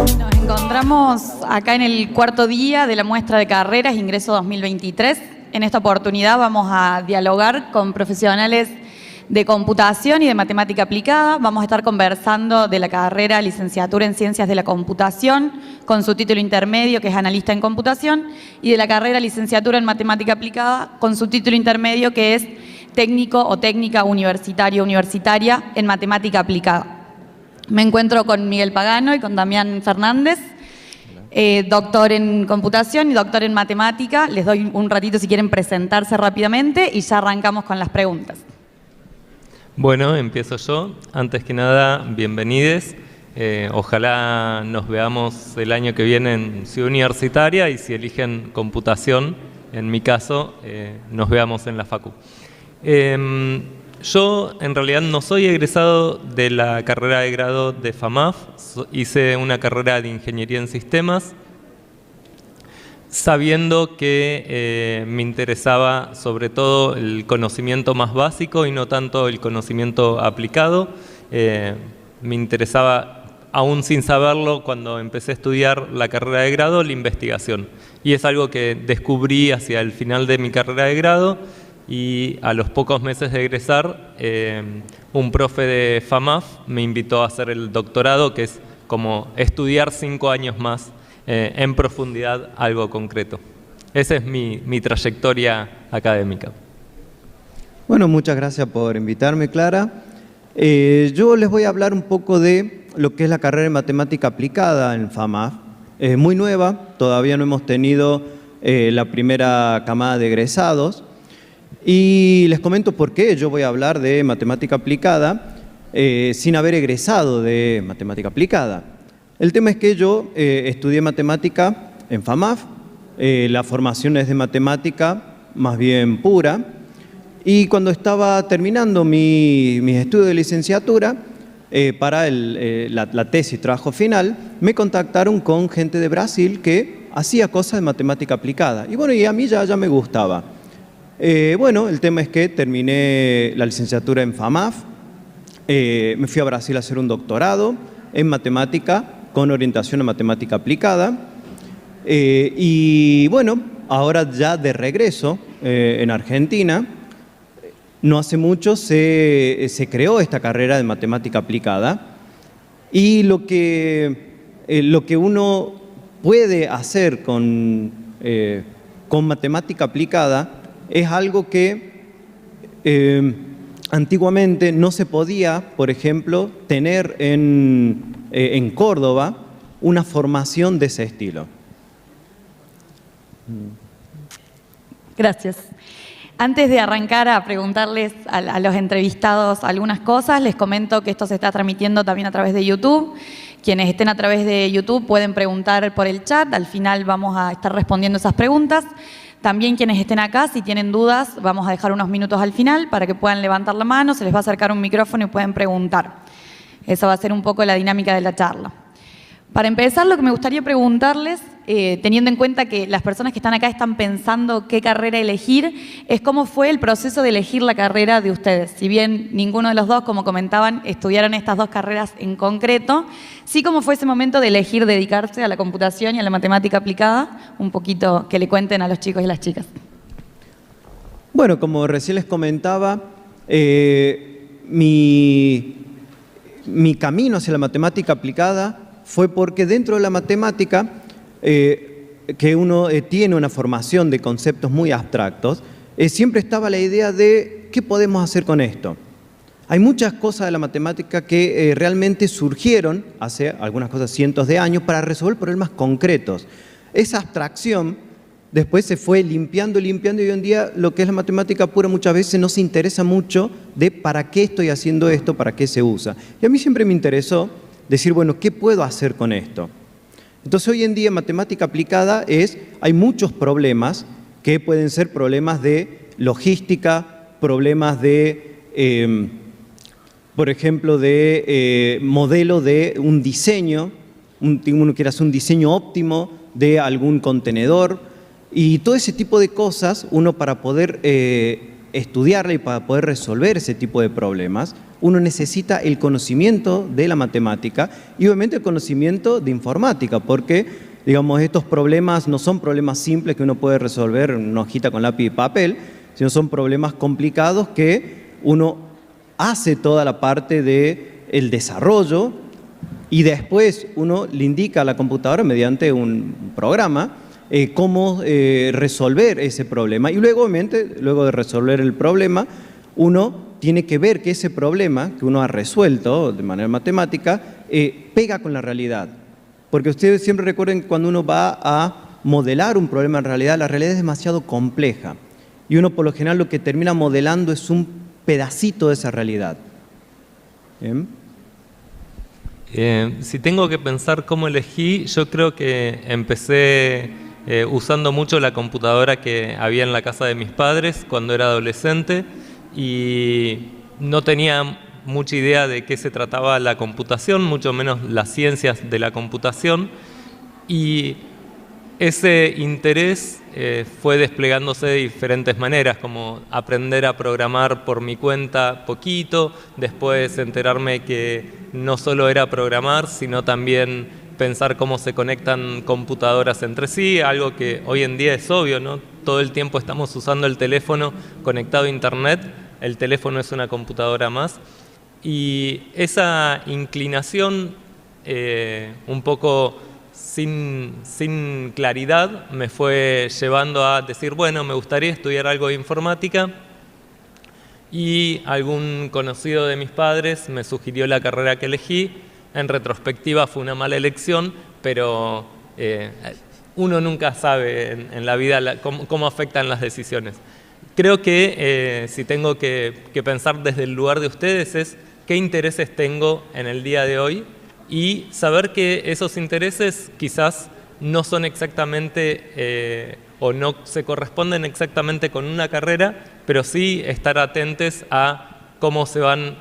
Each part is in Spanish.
Nos encontramos acá en el cuarto día de la muestra de carreras Ingreso 2023. En esta oportunidad vamos a dialogar con profesionales de computación y de matemática aplicada. Vamos a estar conversando de la carrera Licenciatura en Ciencias de la Computación, con su título intermedio, que es Analista en Computación, y de la carrera Licenciatura en Matemática Aplicada, con su título intermedio, que es Técnico o Técnica Universitaria en Matemática Aplicada. Me encuentro con Miguel Pagano y con Damián Fernández, doctor en computación y doctor en matemática. Les doy un ratito si quieren presentarse rápidamente y ya arrancamos con las preguntas. Bueno, empiezo yo. Antes que nada, bienvenides. Ojalá nos veamos el año que viene en Ciudad Universitaria y si eligen computación, en mi caso, nos veamos en la Facu. Yo en realidad no soy egresado de la carrera de grado de FAMAF, hice una carrera de Ingeniería en Sistemas, sabiendo que me interesaba sobre todo el conocimiento más básico y no tanto el conocimiento aplicado. Me interesaba, aún sin saberlo, cuando empecé a estudiar la carrera de grado, la investigación. Y es algo que descubrí hacia el final de mi carrera de grado. Y a los pocos meses de egresar, un profe de FAMAF me invitó a hacer el doctorado, que es como estudiar 5 años más en profundidad algo concreto. Esa es mi trayectoria académica. Bueno, muchas gracias por invitarme, Clara. Yo les voy a hablar un poco de lo que es la carrera de matemática aplicada en FAMAF. Es muy nueva, todavía no hemos tenido la primera camada de egresados. Y les comento por qué yo voy a hablar de matemática aplicada sin haber egresado de matemática aplicada. El tema es que yo estudié matemática en FAMAF, la formación es de matemática más bien pura, y cuando estaba terminando mis estudios de licenciatura, para la tesis, trabajo final, me contactaron con gente de Brasil que hacía cosas de matemática aplicada. Y bueno, y a mí ya me gustaba. Bueno, el tema es que terminé la licenciatura en FAMAF, me fui a Brasil a hacer un doctorado en matemática con orientación a matemática aplicada y bueno, ahora ya de regreso en Argentina, no hace mucho se creó esta carrera de matemática aplicada y lo que uno puede hacer con matemática aplicada es algo que antiguamente no se podía, por ejemplo, tener en Córdoba una formación de ese estilo. Gracias. Antes de arrancar a preguntarles a los entrevistados algunas cosas, les comento que esto se está transmitiendo también a través de YouTube. Quienes estén a través de YouTube pueden preguntar por el chat, al final vamos a estar respondiendo esas preguntas. También quienes estén acá, si tienen dudas, vamos a dejar unos minutos al final para que puedan levantar la mano, se les va a acercar un micrófono y pueden preguntar. Esa va a ser un poco la dinámica de la charla. Para empezar, lo que me gustaría preguntarles, teniendo en cuenta que las personas que están acá están pensando qué carrera elegir, es cómo fue el proceso de elegir la carrera de ustedes. Si bien ninguno de los dos, como comentaban, estudiaron estas dos carreras en concreto, sí cómo fue ese momento de elegir dedicarse a la computación y a la matemática aplicada, un poquito que le cuenten a los chicos y las chicas. Bueno, como recién les comentaba, mi camino hacia la matemática aplicada fue porque dentro de la matemática, que uno tiene una formación de conceptos muy abstractos, siempre estaba la idea de ¿qué podemos hacer con esto? Hay muchas cosas de la matemática que realmente surgieron hace algunas cosas cientos de años para resolver problemas concretos. Esa abstracción después se fue limpiando y hoy en día lo que es la matemática pura muchas veces no se interesa mucho de para qué estoy haciendo esto, para qué se usa. Y a mí siempre me interesó decir, bueno, ¿qué puedo hacer con esto? Entonces hoy en día en matemática aplicada hay muchos problemas que pueden ser problemas de logística, problemas de, por ejemplo, de modelo de un diseño, uno quiere hacer un diseño óptimo de algún contenedor y todo ese tipo de cosas, uno para poder estudiarla y para poder resolver ese tipo de problemas, uno necesita el conocimiento de la matemática y obviamente el conocimiento de informática, porque, digamos, estos problemas no son problemas simples que uno puede resolver en una hojita con lápiz y papel, sino son problemas complicados que uno hace toda la parte del desarrollo y después uno le indica a la computadora mediante un programa cómo resolver ese problema. Y luego, obviamente, luego de resolver el problema, uno tiene que ver que ese problema que uno ha resuelto de manera matemática pega con la realidad. Porque ustedes siempre recuerden que cuando uno va a modelar un problema en realidad, la realidad es demasiado compleja. Y uno por lo general lo que termina modelando es un pedacito de esa realidad. ¿Bien? Si tengo que pensar cómo elegí, yo creo que empecé usando mucho la computadora que había en la casa de mis padres cuando era adolescente y no tenía mucha idea de qué se trataba la computación, mucho menos las ciencias de la computación, y ese interés fue desplegándose de diferentes maneras, como aprender a programar por mi cuenta poquito, después enterarme que no solo era programar, sino también pensar cómo se conectan computadoras entre sí, algo que hoy en día es obvio, ¿no? Todo el tiempo estamos usando el teléfono conectado a internet, el teléfono es una computadora más, y esa inclinación un poco sin claridad me fue llevando a decir, bueno, me gustaría estudiar algo de informática, y algún conocido de mis padres me sugirió la carrera que elegí. En retrospectiva fue una mala elección, pero uno nunca sabe en la vida cómo afectan las decisiones. Creo que si tengo que pensar desde el lugar de ustedes es qué intereses tengo en el día de hoy y saber que esos intereses quizás no son exactamente o no se corresponden exactamente con una carrera, pero sí estar atentos a cómo se van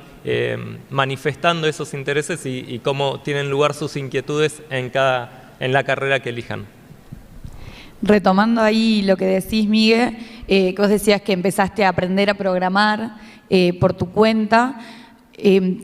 manifestando esos intereses y cómo tienen lugar sus inquietudes en la carrera que elijan. Retomando ahí lo que decís, Miguel, que vos decías que empezaste a aprender a programar por tu cuenta.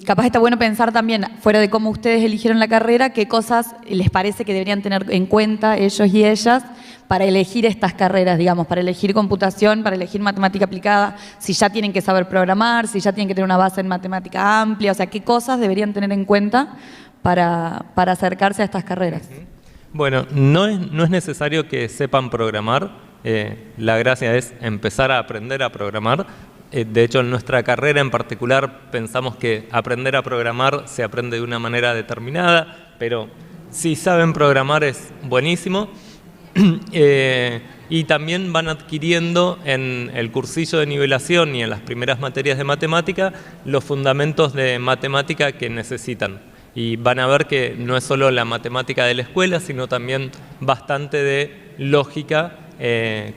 Capaz está bueno pensar también, fuera de cómo ustedes eligieron la carrera, qué cosas les parece que deberían tener en cuenta ellos y ellas para elegir estas carreras, digamos, para elegir computación, para elegir matemática aplicada, si ya tienen que saber programar, si ya tienen que tener una base en matemática amplia, o sea, qué cosas deberían tener en cuenta para acercarse a estas carreras. Bueno, no es necesario que sepan programar, la gracia es empezar a aprender a programar. De hecho, en nuestra carrera en particular pensamos que aprender a programar se aprende de una manera determinada, pero si saben programar es buenísimo. Y también van adquiriendo en el cursillo de nivelación y en las primeras materias de matemática los fundamentos de matemática que necesitan. Y van a ver que no es solo la matemática de la escuela, sino también bastante de lógica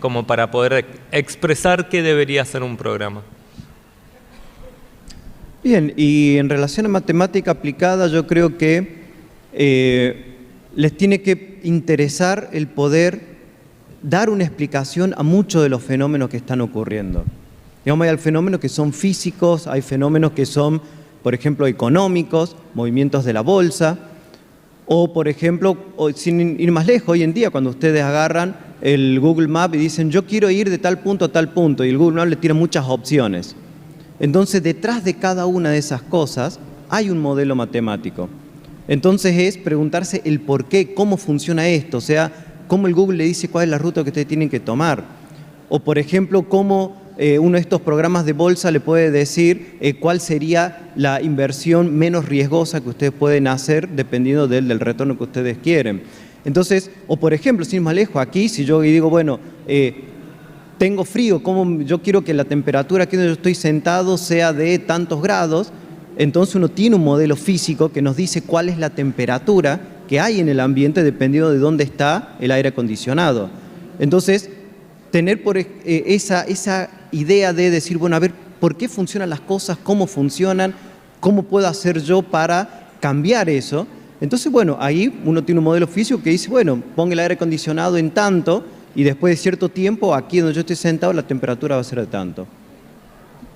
como para poder expresar qué debería ser un programa. Bien, y en relación a matemática aplicada, yo creo que les tiene que interesar el poder dar una explicación a muchos de los fenómenos que están ocurriendo. Digamos, hay fenómenos que son físicos, hay fenómenos que son, por ejemplo, económicos, movimientos de la bolsa, o por ejemplo, sin ir más lejos, hoy en día cuando ustedes agarran el Google Maps y dicen yo quiero ir de tal punto a tal punto, y el Google Maps le tira muchas opciones. Entonces, detrás de cada una de esas cosas hay un modelo matemático. Entonces es preguntarse el por qué, cómo funciona esto, o sea, cómo el Google le dice cuál es la ruta que ustedes tienen que tomar. O por ejemplo, cómo uno de estos programas de bolsa le puede decir cuál sería la inversión menos riesgosa que ustedes pueden hacer dependiendo del retorno que ustedes quieren. Entonces, o por ejemplo, sin ir más lejos, aquí si yo digo, bueno, tengo frío, ¿cómo yo quiero que la temperatura aquí donde yo estoy sentado sea de tantos grados? Entonces uno tiene un modelo físico que nos dice cuál es la temperatura que hay en el ambiente dependiendo de dónde está el aire acondicionado. Entonces, tener esa idea de decir, bueno, a ver, ¿por qué funcionan las cosas? ¿Cómo funcionan? ¿Cómo puedo hacer yo para cambiar eso? Entonces, bueno, ahí uno tiene un modelo físico que dice, bueno, ponga el aire acondicionado en tanto y después de cierto tiempo, aquí donde yo estoy sentado, la temperatura va a ser de tanto.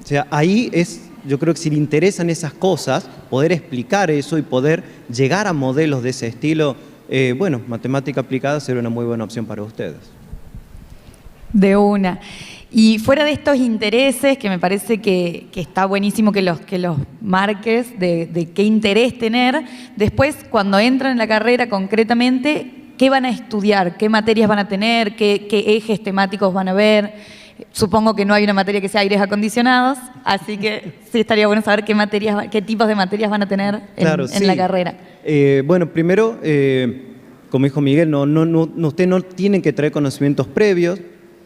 O sea, ahí es, yo creo que si le interesan esas cosas, poder explicar eso y poder llegar a modelos de ese estilo, bueno, matemática aplicada sería una muy buena opción para ustedes. De una. Y fuera de estos intereses, que me parece que está buenísimo que los marques de qué interés tener, después cuando entran en la carrera concretamente, ¿qué van a estudiar? ¿Qué materias van a tener? ¿Qué ejes temáticos van a ver? Supongo que no hay una materia que sea aires acondicionados, así que sí estaría bueno saber qué tipos de materias van a tener en la carrera. Bueno, primero, como dijo Miguel, usted no tienen que traer conocimientos previos.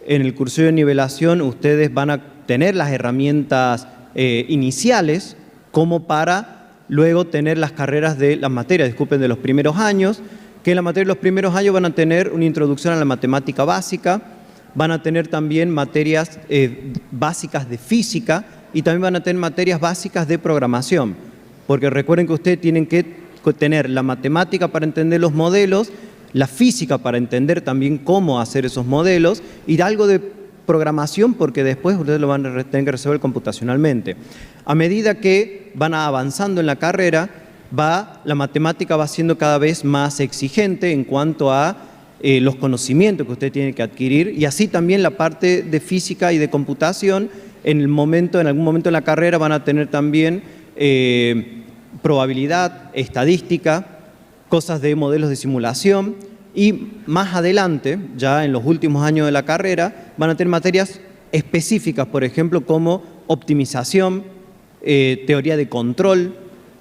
En el curso de nivelación ustedes van a tener las herramientas iniciales como para luego tener las carreras de las materias, de los primeros años, que en la materia de los primeros años van a tener una introducción a la matemática básica, van a tener también materias básicas de física y también van a tener materias básicas de programación, porque recuerden que ustedes tienen que tener la matemática para entender los modelos, la física para entender también cómo hacer esos modelos y algo de programación porque después ustedes lo van a tener que resolver computacionalmente. A medida que van avanzando en la carrera, la matemática va siendo cada vez más exigente en cuanto a los conocimientos que usted tiene que adquirir y así también la parte de física y de computación en algún momento en la carrera van a tener también probabilidad, estadística, cosas de modelos de simulación y más adelante, ya en los últimos años de la carrera, van a tener materias específicas, por ejemplo, como optimización, teoría de control,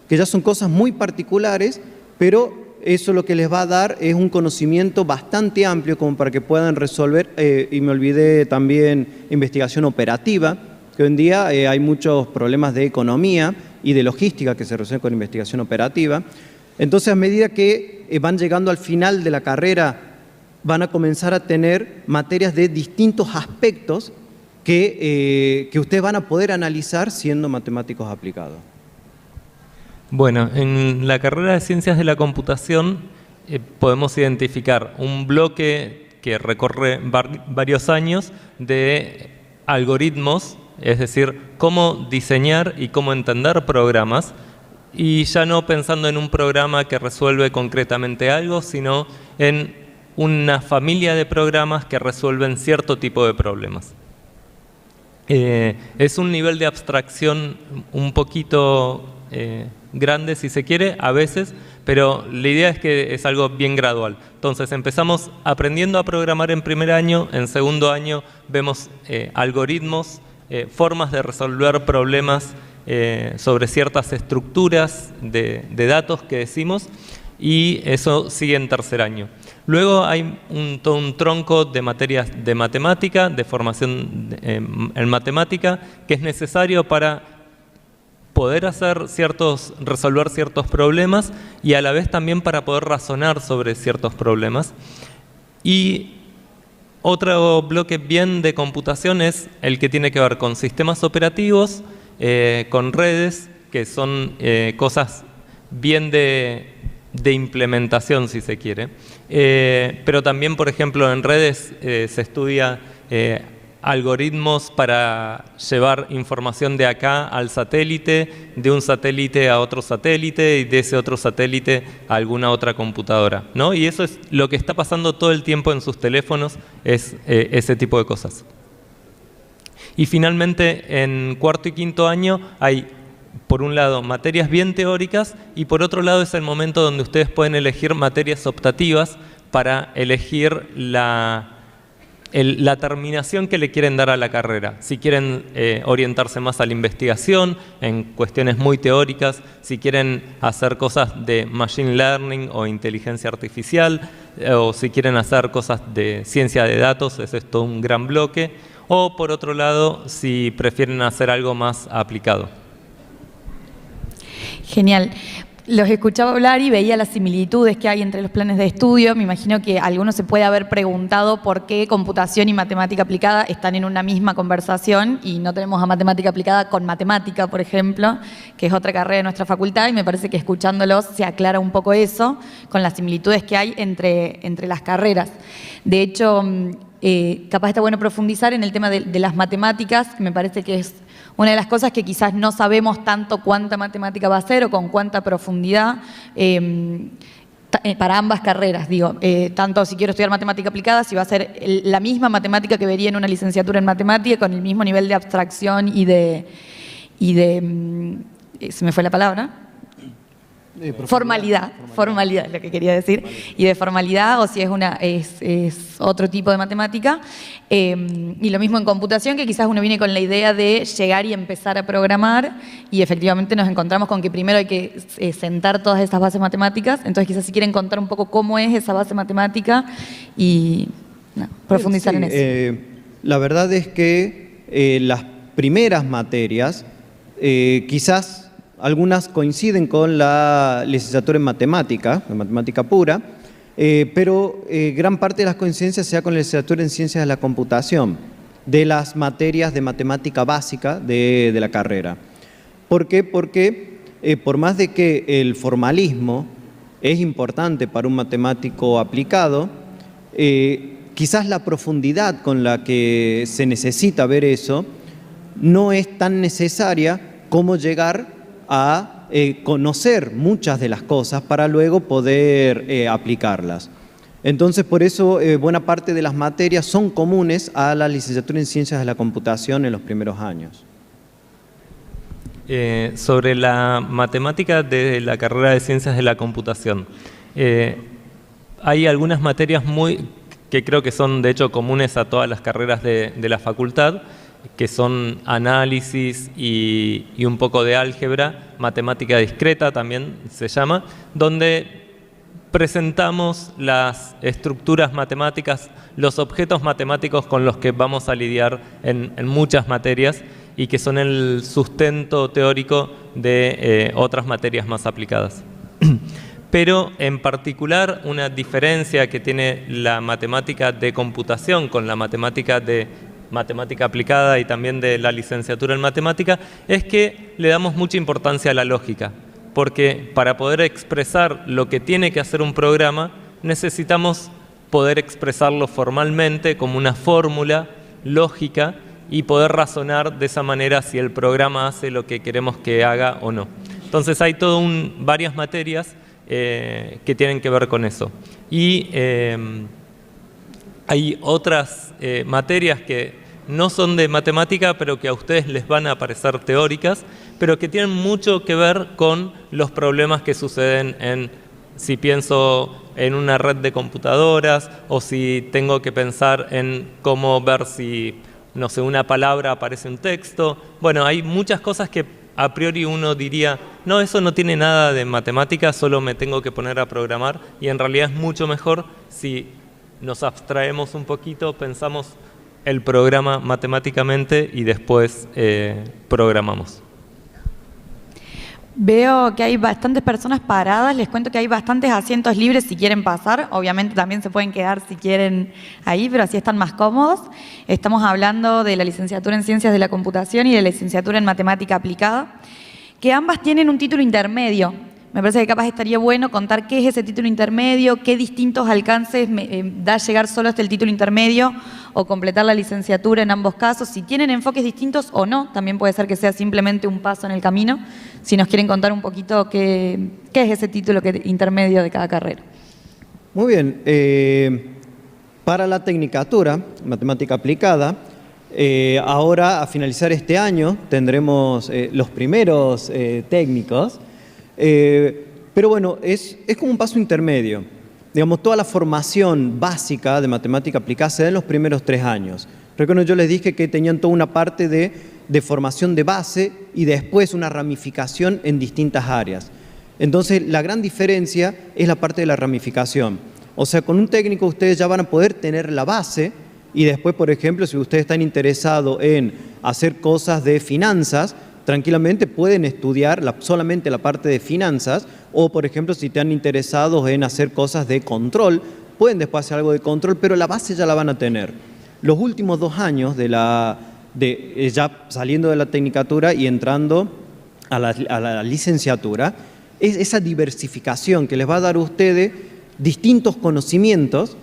que ya son cosas muy particulares, pero eso lo que les va a dar es un conocimiento bastante amplio como para que puedan resolver, y me olvidé también investigación operativa, que hoy en día hay muchos problemas de economía y de logística que se resuelven con investigación operativa. Entonces, a medida que van llegando al final de la carrera, van a comenzar a tener materias de distintos aspectos que ustedes van a poder analizar siendo matemáticos aplicados. Bueno, en la carrera de Ciencias de la Computación podemos identificar un bloque que recorre varios años de algoritmos, es decir, cómo diseñar y cómo entender programas, y ya no pensando en un programa que resuelve concretamente algo, sino en una familia de programas que resuelven cierto tipo de problemas. Es un nivel de abstracción un poquito grande, si se quiere, a veces, pero la idea es que es algo bien gradual. Entonces empezamos aprendiendo a programar en primer año, en segundo año vemos algoritmos, formas de resolver problemas sobre ciertas estructuras de datos que decimos, y eso sigue en tercer año. Luego hay todo un tronco de materias de matemática, de formación en matemática, que es necesario para poder resolver ciertos problemas y a la vez también para poder razonar sobre ciertos problemas. Y otro bloque bien de computación es el que tiene que ver con sistemas operativos, con redes, que son cosas bien de implementación, si se quiere. Pero también, por ejemplo, en redes se estudia algoritmos para llevar información de acá al satélite, de un satélite a otro satélite y de ese otro satélite a alguna otra computadora, ¿no? Y eso es lo que está pasando todo el tiempo en sus teléfonos, es ese tipo de cosas. Y finalmente, en cuarto y quinto año hay, por un lado, materias bien teóricas y por otro lado es el momento donde ustedes pueden elegir materias optativas para elegir la terminación que le quieren dar a la carrera. Si quieren orientarse más a la investigación, en cuestiones muy teóricas, si quieren hacer cosas de machine learning o inteligencia artificial, o si quieren hacer cosas de ciencia de datos, ese es todo un gran bloque. O por otro lado, si prefieren hacer algo más aplicado. Genial. Los escuchaba hablar y veía las similitudes que hay entre los planes de estudio. Me imagino que alguno se puede haber preguntado por qué computación y matemática aplicada están en una misma conversación y no tenemos a matemática aplicada con matemática, por ejemplo, que es otra carrera de nuestra facultad, y me parece que escuchándolos se aclara un poco eso con las similitudes que hay entre las carreras. De hecho, capaz está bueno profundizar en el tema de las matemáticas, que me parece que es una de las cosas que quizás no sabemos tanto cuánta matemática va a ser o con cuánta profundidad para ambas carreras, digo, tanto si quiero estudiar matemática aplicada, si va a ser la misma matemática que vería en una licenciatura en matemática, con el mismo nivel de abstracción y de se me fue la palabra. Formalidad es lo que quería decir, y de formalidad, o si es otro tipo de matemática. Y lo mismo en computación, que quizás uno viene con la idea de llegar y empezar a programar, y efectivamente nos encontramos con que primero hay que sentar todas esas bases matemáticas. Entonces quizás si quieren contar un poco cómo es esa base matemática y profundizar en eso. La verdad es que las primeras materias quizás algunas coinciden con la licenciatura en matemática pura, pero gran parte de las coincidencias se da con la licenciatura en ciencias de la computación, de las materias de matemática básica de la carrera. ¿Por qué? Porque por más de que el formalismo es importante para un matemático aplicado, quizás la profundidad con la que se necesita ver eso no es tan necesaria como llegar a conocer muchas de las cosas para luego poder aplicarlas. Entonces, por eso, buena parte de las materias son comunes a la licenciatura en Ciencias de la Computación en los primeros años. Sobre la matemática de la carrera de Ciencias de la Computación, hay algunas materias que creo que son, de hecho, comunes a todas las carreras de la facultad, que son análisis y un poco de álgebra, matemática discreta también se llama, donde presentamos las estructuras matemáticas, los objetos matemáticos con los que vamos a lidiar en muchas materias y que son el sustento teórico de otras materias más aplicadas. Pero en particular una diferencia que tiene la matemática de computación con la matemática aplicada y también de la licenciatura en matemática, es que le damos mucha importancia a la lógica, porque para poder expresar lo que tiene que hacer un programa, necesitamos poder expresarlo formalmente como una fórmula lógica y poder razonar de esa manera si el programa hace lo que queremos que haga o no. Entonces hay varias materias que tienen que ver con eso. Y hay otras materias que no son de matemática, pero que a ustedes les van a parecer teóricas, pero que tienen mucho que ver con los problemas que suceden si pienso en una red de computadoras o si tengo que pensar en cómo ver si, no sé, una palabra aparece un texto. Bueno, hay muchas cosas que a priori uno diría, no, eso no tiene nada de matemática, solo me tengo que poner a programar, y en realidad es mucho mejor si nos abstraemos un poquito, pensamos el programa matemáticamente y después programamos. Veo que hay bastantes personas paradas, les cuento que hay bastantes asientos libres si quieren pasar, obviamente también se pueden quedar si quieren ahí, pero así están más cómodos. Estamos hablando de la licenciatura en Ciencias de la Computación y de la licenciatura en Matemática Aplicada, que ambas tienen un título intermedio. Me parece que capaz estaría bueno contar qué es ese título intermedio, qué distintos alcances da llegar solo hasta el título intermedio o completar la licenciatura en ambos casos, si tienen enfoques distintos o no, también puede ser que sea simplemente un paso en el camino, si nos quieren contar un poquito qué es ese título intermedio de cada carrera. Muy bien, para la tecnicatura, matemática aplicada, ahora a finalizar este año tendremos los primeros técnicos. Pero bueno, es como un paso intermedio. Digamos, toda la formación básica de matemática aplicada se da en los primeros 3 años. Recuerdo, yo les dije que tenían toda una parte de formación de base y después una ramificación en distintas áreas. Entonces, la gran diferencia es la parte de la ramificación. O sea, con un técnico ustedes ya van a poder tener la base y después, por ejemplo, si ustedes están interesados en hacer cosas de finanzas, tranquilamente pueden estudiar solamente la parte de finanzas, o por ejemplo si están interesados en hacer cosas de control, pueden después hacer algo de control, pero la base ya la van a tener. Los últimos 2 años ya saliendo de la tecnicatura y entrando a la licenciatura, es esa diversificación que les va a dar a ustedes distintos conocimientos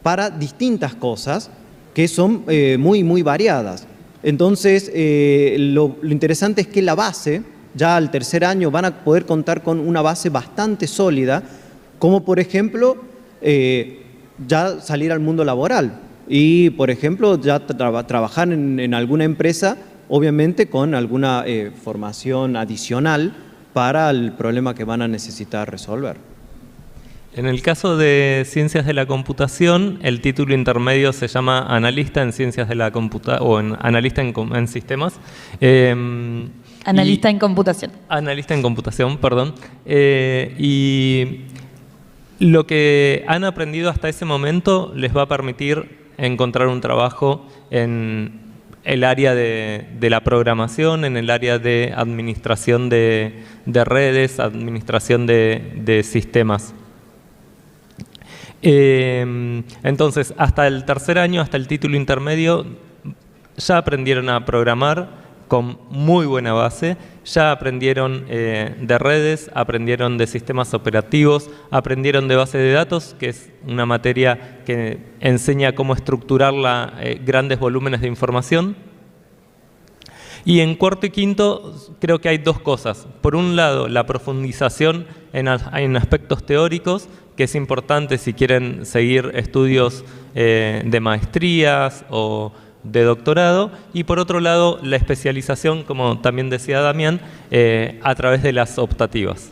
para distintas cosas, que son muy variadas. Entonces, lo interesante es que la base, ya al tercer año van a poder contar con una base bastante sólida, como por ejemplo, ya salir al mundo laboral y, por ejemplo, ya trabajar en alguna empresa, obviamente con alguna formación adicional para el problema que van a necesitar resolver. En el caso de Ciencias de la Computación, el título intermedio se llama Analista en Ciencias de la Computación, o Analista en Sistemas. Analista en Computación. Analista en Computación, perdón. Y lo que han aprendido hasta ese momento les va a permitir encontrar un trabajo en el área de la programación, en el área de administración de redes, administración de sistemas. Entonces, hasta el tercer año, hasta el título intermedio, ya aprendieron a programar con muy buena base, ya aprendieron de redes, aprendieron de sistemas operativos, aprendieron de base de datos, que es una materia que enseña cómo estructurar grandes volúmenes de información. Y en cuarto y quinto creo que hay dos cosas. Por un lado, la profundización en aspectos teóricos, que es importante si quieren seguir estudios de maestrías o de doctorado, y por otro lado, la especialización, como también decía Damián, a través de las optativas.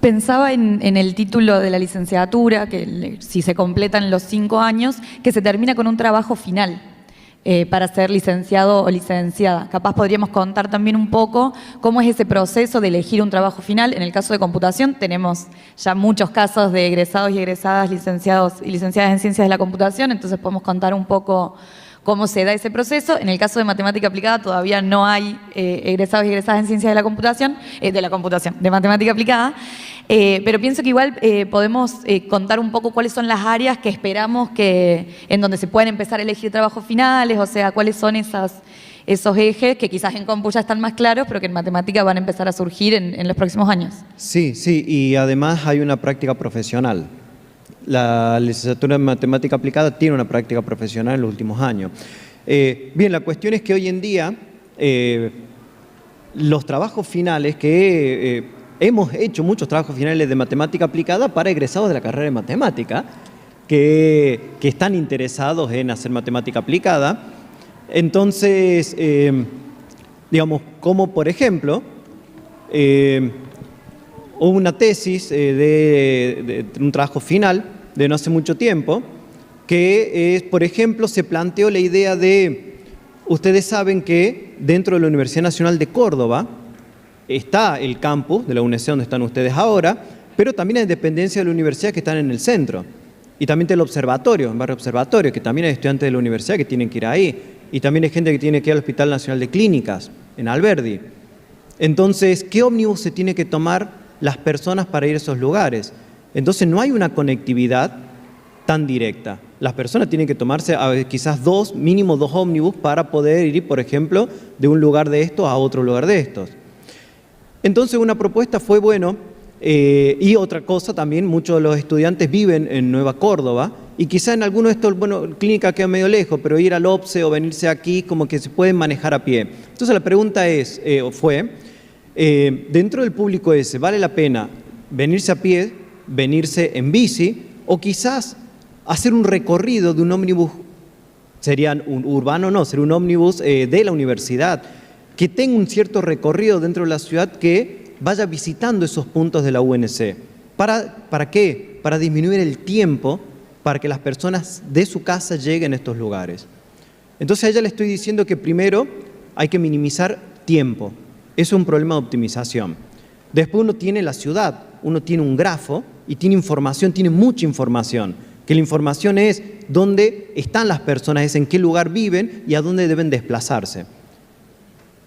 Pensaba en el título de la licenciatura, que si se completan los 5 años, que se termina con un trabajo final. Para ser licenciado o licenciada. Capaz podríamos contar también un poco cómo es ese proceso de elegir un trabajo final. En el caso de computación tenemos ya muchos casos de egresados y egresadas, licenciados y licenciadas en Ciencias de la Computación, entonces podemos contar un poco cómo se da ese proceso. En el caso de Matemática Aplicada todavía no hay egresados y egresadas en Ciencias de la Computación, de Matemática Aplicada. Pero pienso que igual podemos contar un poco cuáles son las áreas que esperamos en donde se pueden empezar a elegir trabajos finales, o sea, cuáles son esos ejes que quizás en compu ya están más claros, pero que en matemática van a empezar a surgir en los próximos años. Sí, y además hay una práctica profesional. La licenciatura en Matemática Aplicada tiene una práctica profesional en los últimos años. Bien, la cuestión es que hoy en día los trabajos finales que hemos hecho muchos trabajos finales de matemática aplicada para egresados de la carrera de matemática que están interesados en hacer matemática aplicada. Entonces, digamos, como por ejemplo, hubo una tesis de un trabajo final de no hace mucho tiempo que, por ejemplo, se planteó la idea de, ustedes saben que dentro de la Universidad Nacional de Córdoba está el campus de la UNC donde están ustedes ahora, pero también hay dependencias de la universidad que están en el centro. Y también está el observatorio, el barrio observatorio, que también hay estudiantes de la universidad que tienen que ir ahí. Y también hay gente que tiene que ir al Hospital Nacional de Clínicas, en Alberdi. Entonces, ¿qué ómnibus se tiene que tomar las personas para ir a esos lugares? Entonces, no hay una conectividad tan directa. Las personas tienen que tomarse quizás mínimo dos ómnibus para poder ir, por ejemplo, de un lugar de estos a otro lugar de estos. Entonces una propuesta fue, bueno, y otra cosa también, muchos de los estudiantes viven en Nueva Córdoba y quizá en alguno de estos, bueno, clínica queda medio lejos, pero ir al OPSE o venirse aquí como que se pueden manejar a pie. Entonces la pregunta fue, dentro del público ese, ¿vale la pena venirse a pie, venirse en bici o quizás hacer un recorrido de un ómnibus, sería un urbano, no, sería un ómnibus de la universidad, que tenga un cierto recorrido dentro de la ciudad que vaya visitando esos puntos de la UNC. ¿Para qué? Para disminuir el tiempo para que las personas de su casa lleguen a estos lugares. Entonces a ella le estoy diciendo que primero hay que minimizar tiempo. Eso es un problema de optimización. Después uno tiene la ciudad, uno tiene un grafo y tiene información, tiene mucha información. Que la información es dónde están las personas, es en qué lugar viven y a dónde deben desplazarse.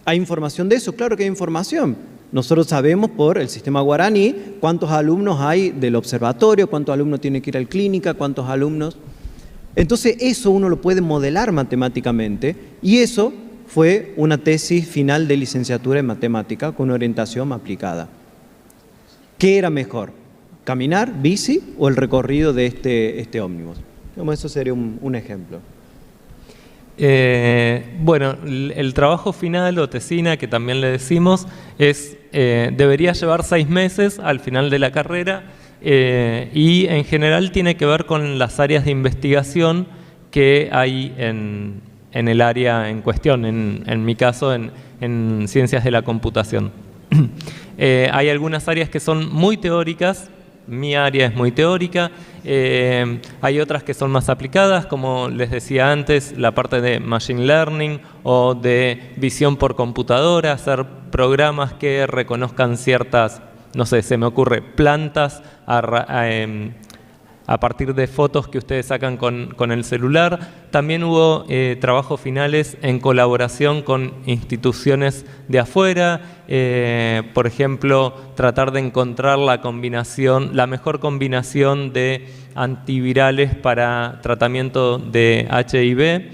¿Hay información de eso? Claro que hay información. Nosotros sabemos por el sistema guaraní cuántos alumnos hay del observatorio, cuántos alumnos tienen que ir al clínica, cuántos alumnos. Entonces eso uno lo puede modelar matemáticamente y eso fue una tesis final de licenciatura en matemática con orientación aplicada. ¿Qué era mejor? ¿Caminar, bici o el recorrido de este ómnibus? Como eso sería un ejemplo. Bueno, el trabajo final o tesina, que también le decimos, debería llevar 6 meses al final de la carrera y en general tiene que ver con las áreas de investigación que hay en el área en cuestión, en mi caso en ciencias de la computación. Hay algunas áreas que son muy teóricas. Mi área es muy teórica, hay otras que son más aplicadas, como les decía antes, la parte de Machine Learning o de visión por computadora, hacer programas que reconozcan ciertas, no sé, se me ocurre, plantas a partir de fotos que ustedes sacan con el celular. También hubo trabajos finales en colaboración con instituciones de afuera, por ejemplo, tratar de encontrar la mejor combinación de antivirales para tratamiento de HIV.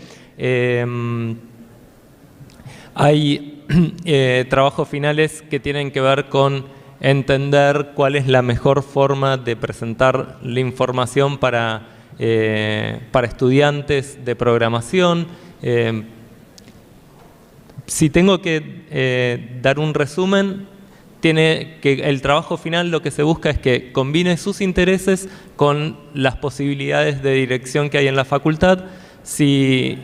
Hay trabajos finales que tienen que ver con entender cuál es la mejor forma de presentar la información para estudiantes de programación. Si tengo que dar un resumen, el trabajo final lo que se busca es que combine sus intereses con las posibilidades de dirección que hay en la facultad. Si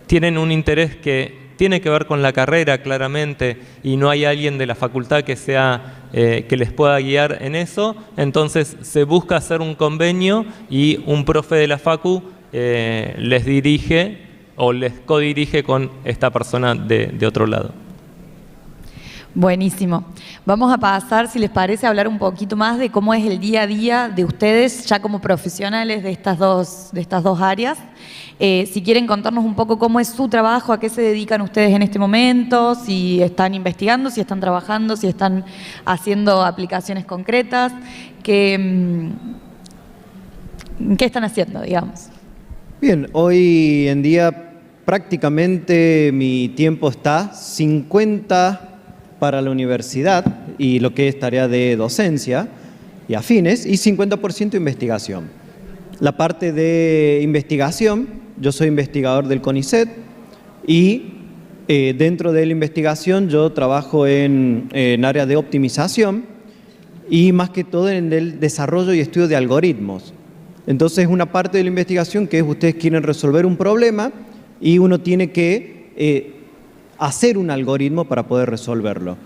tienen un interés que tiene que ver con la carrera claramente y no hay alguien de la facultad que les pueda guiar en eso, entonces se busca hacer un convenio y un profe de la facu les dirige o les codirige con esta persona de otro lado. Buenísimo. Vamos a pasar, si les parece, a hablar un poquito más de cómo es el día a día de ustedes ya como profesionales de estas dos áreas. Si quieren contarnos un poco cómo es su trabajo, a qué se dedican ustedes en este momento, si están investigando, si están trabajando, si están haciendo aplicaciones concretas, ¿qué están haciendo, digamos? Bien, hoy en día prácticamente mi tiempo está 50 para la universidad y lo que es tarea de docencia y afines, y 50% investigación. La parte de investigación, yo soy investigador del CONICET y dentro de la investigación yo trabajo en áreas de optimización y más que todo en el desarrollo y estudio de algoritmos. Entonces una parte de la investigación que es ustedes quieren resolver un problema y uno tiene que hacer un algoritmo para poder resolverlo.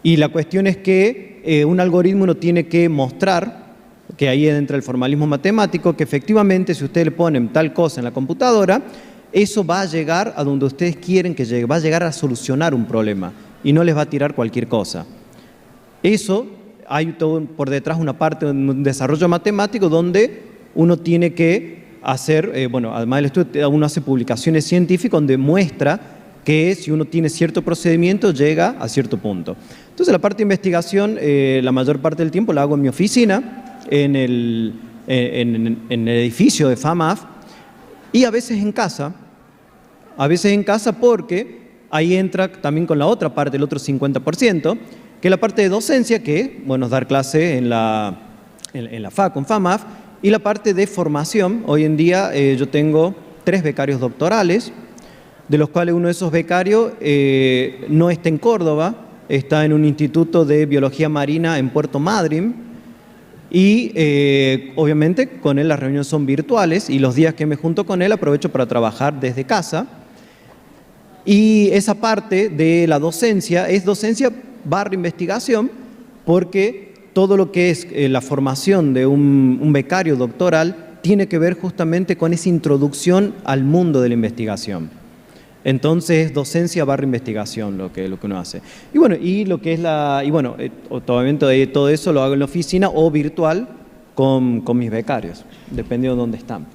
Y la cuestión es que un algoritmo uno tiene que mostrar, que ahí entra el formalismo matemático, que efectivamente si ustedes le ponen tal cosa en la computadora, eso va a llegar a donde ustedes quieren que llegue, va a llegar a solucionar un problema y no les va a tirar cualquier cosa. Eso, hay todo por detrás una parte de un desarrollo matemático donde uno tiene que hacer, además del estudio, uno hace publicaciones científicas donde muestra que si uno tiene cierto procedimiento llega a cierto punto. Entonces la parte de investigación, la mayor parte del tiempo la hago en mi oficina, en el edificio de FAMAF y a veces en casa porque ahí entra también con la otra parte, el otro 50%, que es la parte de docencia, que es dar clase en la FAC con FAMAF, y la parte de formación. Hoy en día yo tengo 3 becarios doctorales, de los cuales uno de esos becarios no está en Córdoba, está en un instituto de biología marina en Puerto Madryn, y obviamente con él las reuniones son virtuales y los días que me junto con él aprovecho para trabajar desde casa. Y esa parte de la docencia es docencia / investigación, porque todo lo que es la formación de un becario doctoral tiene que ver justamente con esa introducción al mundo de la investigación. Entonces, docencia / investigación lo que uno hace. Y bueno, obviamente todo eso lo hago en la oficina o virtual con mis becarios, dependiendo de dónde están.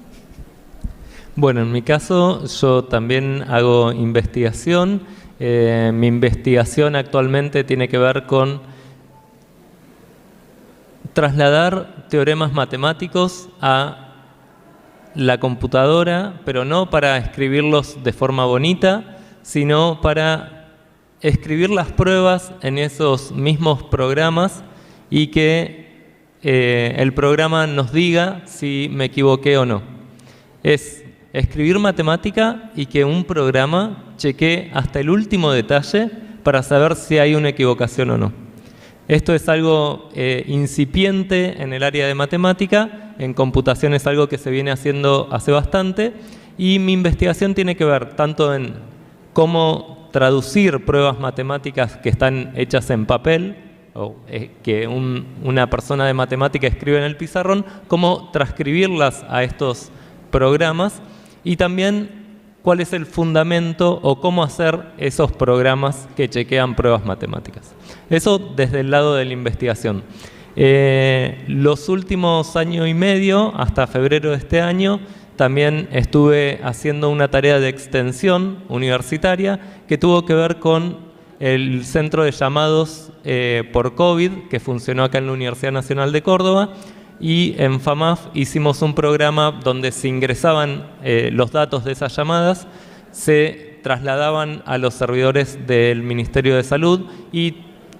Bueno, en mi caso yo también hago investigación. Mi investigación actualmente tiene que ver con trasladar teoremas matemáticos a la computadora, pero no para escribirlos de forma bonita, sino para escribir las pruebas en esos mismos programas y que el programa nos diga si me equivoqué o no. es escribir matemática y que un programa chequee hasta el último detalle para saber si hay una equivocación o no. Esto es algo incipiente en el área de matemática, en computación es algo que se viene haciendo hace bastante, y mi investigación tiene que ver tanto en cómo traducir pruebas matemáticas que están hechas en papel, o que una persona de matemática escribe en el pizarrón, cómo transcribirlas a estos programas, y también cuál es el fundamento o cómo hacer esos programas que chequean pruebas matemáticas. Eso desde el lado de la investigación. Los últimos año y medio, hasta febrero de este año, también estuve haciendo una tarea de extensión universitaria que tuvo que ver con el centro de llamados por COVID que funcionó acá en la Universidad Nacional de Córdoba, y en FAMAF hicimos un programa donde se ingresaban los datos de esas llamadas, se trasladaban a los servidores del Ministerio de Salud y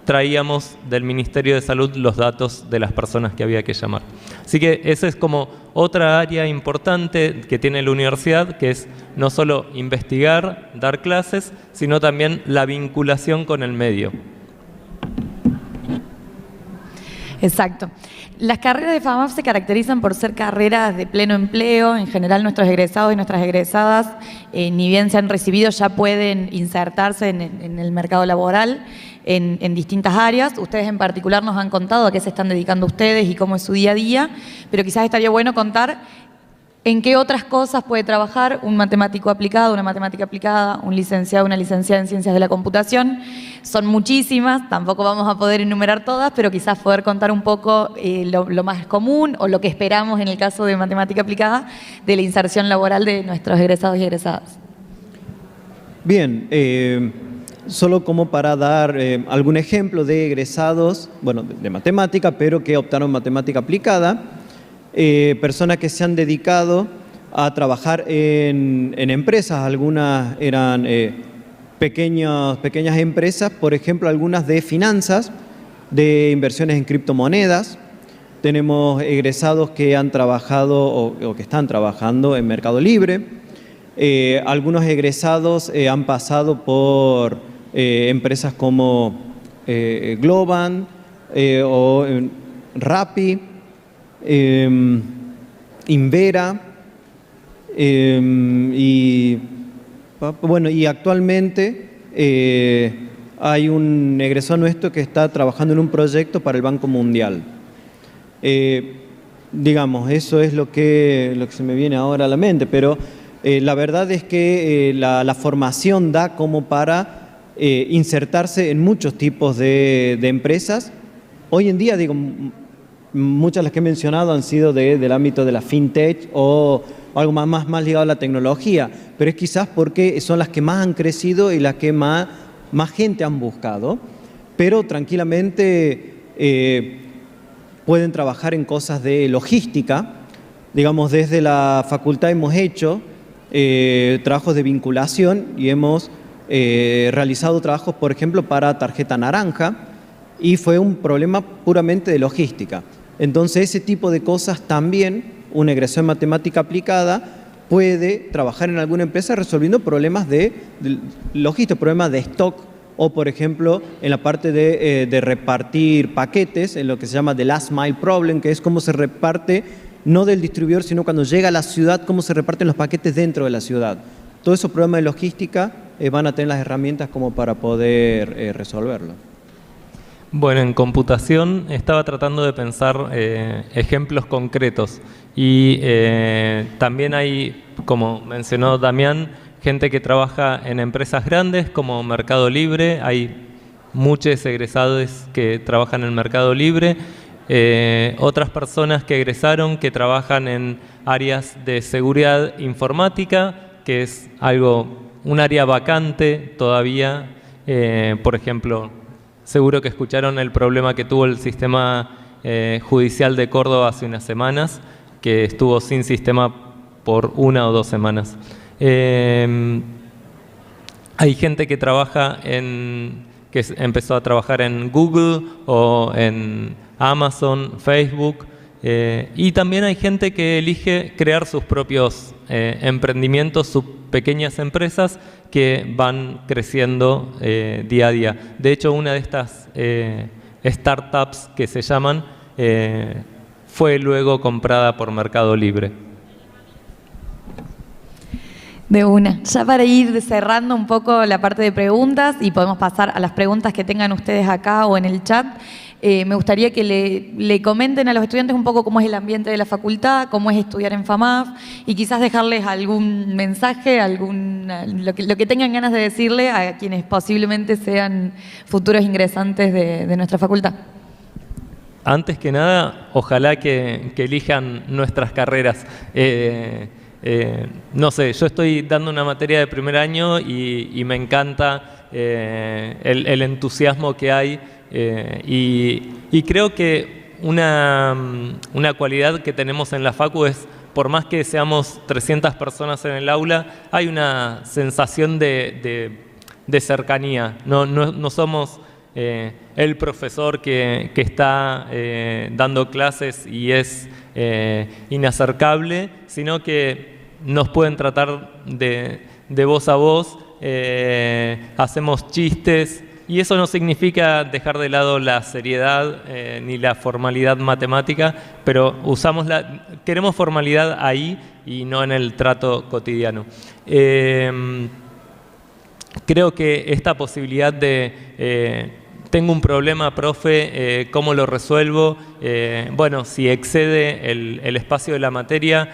traíamos del Ministerio de Salud los datos de las personas que había que llamar. Así que esa es como otra área importante que tiene la universidad, que es no solo investigar, dar clases, sino también la vinculación con el medio. Exacto. Las carreras de FAMAF se caracterizan por ser carreras de pleno empleo. En general, nuestros egresados y nuestras egresadas, ni bien se han recibido, ya pueden insertarse en el mercado laboral en distintas áreas. Ustedes en particular nos han contado a qué se están dedicando ustedes y cómo es su día a día, pero quizás estaría bueno contar en qué otras cosas puede trabajar un matemático aplicado, una matemática aplicada, un licenciado, una licenciada en ciencias de la computación. Son muchísimas, tampoco vamos a poder enumerar todas, pero quizás poder contar un poco lo más común o lo que esperamos en el caso de matemática aplicada de la inserción laboral de nuestros egresados y egresadas. Bien, solo como para dar algún ejemplo de egresados, bueno, de matemática, pero que optaron matemática aplicada. Personas que se han dedicado a trabajar en empresas, algunas eran pequeñas empresas, por ejemplo, algunas de finanzas, de inversiones en criptomonedas. Tenemos egresados que han trabajado o que están trabajando en Mercado Libre. Algunos egresados han pasado por empresas como Globant o Rappi, Invera, y actualmente hay un egresado nuestro que está trabajando en un proyecto para el Banco Mundial. Digamos, eso es lo que se me viene ahora a la mente, pero la verdad es que la formación da como para insertarse en muchos tipos de empresas. Hoy en día, digo, muchas de las que he mencionado han sido del ámbito de la fintech o algo más ligado a la tecnología, pero es quizás porque son las que más han crecido y las que más gente han buscado, pero tranquilamente pueden trabajar en cosas de logística. Digamos, desde la facultad hemos hecho trabajos de vinculación y hemos realizado trabajos, por ejemplo, para Tarjeta Naranja, y fue un problema puramente de logística. Entonces, ese tipo de cosas también, un egresado en matemática aplicada puede trabajar en alguna empresa resolviendo problemas de logística, problemas de stock, o por ejemplo, en la parte de repartir paquetes, en lo que se llama the last mile problem, que es cómo se reparte, no del distribuidor, sino cuando llega a la ciudad, cómo se reparten los paquetes dentro de la ciudad. Todos esos problemas de logística van a tener las herramientas como para poder resolverlo. Bueno, en computación estaba tratando de pensar ejemplos concretos y también hay, como mencionó Damián, gente que trabaja en empresas grandes como Mercado Libre. Hay muchos egresados que trabajan en Mercado Libre, otras personas que egresaron que trabajan en áreas de seguridad informática, que es un área vacante todavía. Por ejemplo, seguro que escucharon el problema que tuvo el sistema judicial de Córdoba hace unas semanas, que estuvo sin sistema por 1 o 2 semanas. Hay gente que trabaja empezó a trabajar en Google o en Amazon, Facebook, Y también hay gente que elige crear sus propios emprendimientos, sus pequeñas empresas que van creciendo día a día. De hecho, una de estas startups que se llaman fue luego comprada por Mercado Libre. De una. Ya para ir cerrando un poco la parte de preguntas y podemos pasar a las preguntas que tengan ustedes acá o en el chat, me gustaría que le comenten a los estudiantes un poco cómo es el ambiente de la facultad, cómo es estudiar en FAMAF y quizás dejarles algún mensaje, lo que tengan ganas de decirle a quienes posiblemente sean futuros ingresantes de nuestra facultad. Antes que nada, ojalá que elijan nuestras carreras. No sé, yo estoy dando una materia de primer año y me encanta el entusiasmo que hay y creo que una cualidad que tenemos en la Facu es, por más que seamos 300 personas en el aula, hay una sensación de cercanía. No somos el profesor que está dando clases y es inacercable, sino que nos pueden tratar de voz a voz, hacemos chistes y eso no significa dejar de lado la seriedad ni la formalidad matemática, pero queremos formalidad ahí y no en el trato cotidiano. Creo que esta posibilidad de tengo un problema, profe, ¿cómo lo resuelvo? Bueno, si excede el espacio de la materia,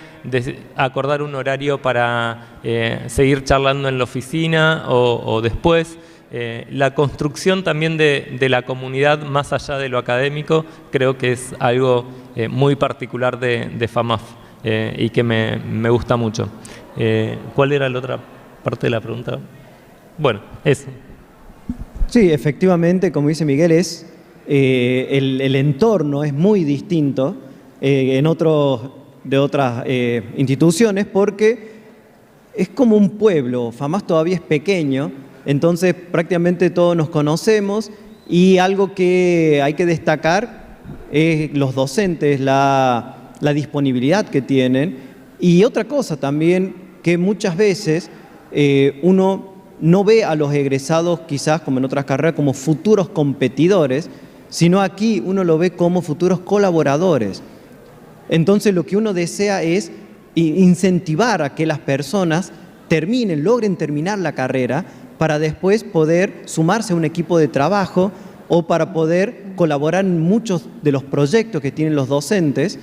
acordar un horario para seguir charlando en la oficina o después. La construcción también de la comunidad más allá de lo académico creo que es algo muy particular de FAMAF y que me gusta mucho. ¿Cuál era la otra parte de la pregunta? Bueno, eso. Sí, efectivamente, como dice Miguel, el entorno es muy distinto de otras instituciones porque es como un pueblo. FAMAF todavía es pequeño, entonces prácticamente todos nos conocemos y algo que hay que destacar es los docentes, la disponibilidad que tienen y otra cosa también que muchas veces uno no ve a los egresados, quizás como en otras carreras, como futuros competidores, sino aquí uno lo ve como futuros colaboradores. Entonces lo que uno desea es incentivar a que las personas logren terminar la carrera para después poder sumarse a un equipo de trabajo o para poder colaborar en muchos de los proyectos que tienen los docentes.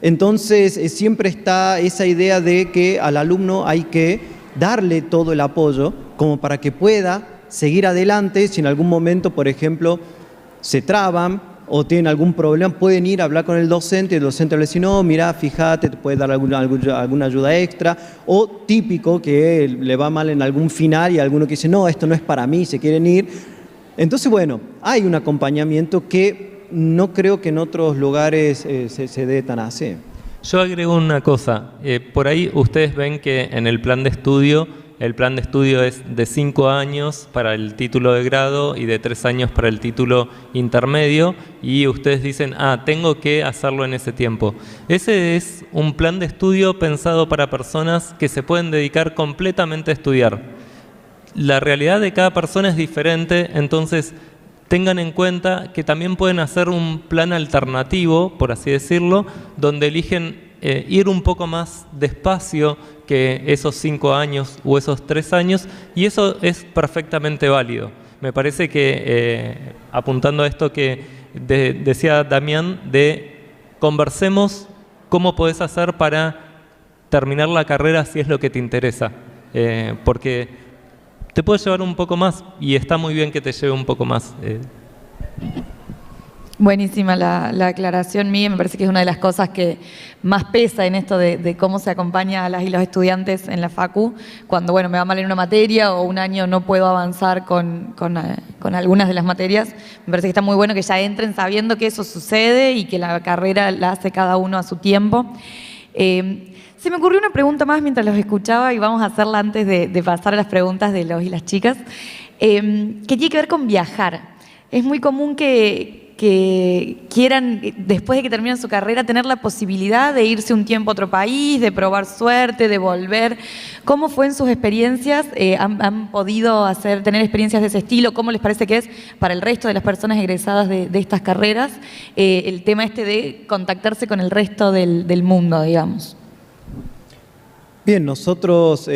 Entonces siempre está esa idea de que al alumno hay que darle todo el apoyo como para que pueda seguir adelante. Si en algún momento, por ejemplo, se traban o tienen algún problema, pueden ir a hablar con el docente y el docente le dice, no, mira, fíjate, te puede dar alguna ayuda extra. O típico que le va mal en algún final y alguno que dice, no, esto no es para mí, se quieren ir. Entonces, bueno, hay un acompañamiento que no creo que en otros lugares se dé tan así. Yo agrego una cosa, por ahí ustedes ven que en el plan de estudio es de 5 años para el título de grado y de 3 años para el título intermedio y ustedes dicen, tengo que hacerlo en ese tiempo. Ese es un plan de estudio pensado para personas que se pueden dedicar completamente a estudiar. La realidad de cada persona es diferente, entonces tengan en cuenta que también pueden hacer un plan alternativo, por así decirlo, donde eligen ir un poco más despacio que esos 5 años o esos 3 años, y eso es perfectamente válido. Me parece que, apuntando a esto que decía Damián, conversemos cómo podés hacer para terminar la carrera si es lo que te interesa, porque te puede llevar un poco más y está muy bien que te lleve un poco más. Buenísima la aclaración, Miguel. Me parece que es una de las cosas que más pesa en esto de cómo se acompaña a las y los estudiantes en la Facu. Cuando me va mal en una materia o un año no puedo avanzar con algunas de las materias, me parece que está muy bueno que ya entren sabiendo que eso sucede y que la carrera la hace cada uno a su tiempo. Se me ocurrió una pregunta más mientras los escuchaba y vamos a hacerla antes de pasar a las preguntas de los y las chicas, que tiene que ver con viajar. Es muy común que que quieran, después de que terminan su carrera, tener la posibilidad de irse un tiempo a otro país, de probar suerte, de volver. ¿Cómo fue en sus experiencias? ¿Han podido tener experiencias de ese estilo? ¿Cómo les parece que es para el resto de las personas egresadas de estas carreras el tema de contactarse con el resto del mundo, digamos? Bien, nosotros,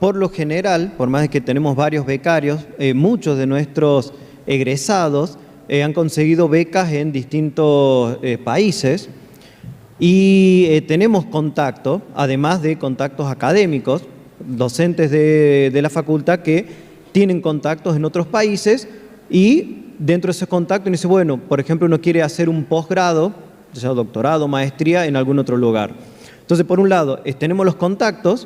por lo general, por más de que tenemos varios becarios, muchos de nuestros egresados han conseguido becas en distintos países y tenemos contacto, además de contactos académicos, docentes de la facultad que tienen contactos en otros países y dentro de esos contactos uno dice, bueno, por ejemplo, uno quiere hacer un posgrado, ya sea doctorado, maestría en algún otro lugar. Entonces, por un lado, tenemos los contactos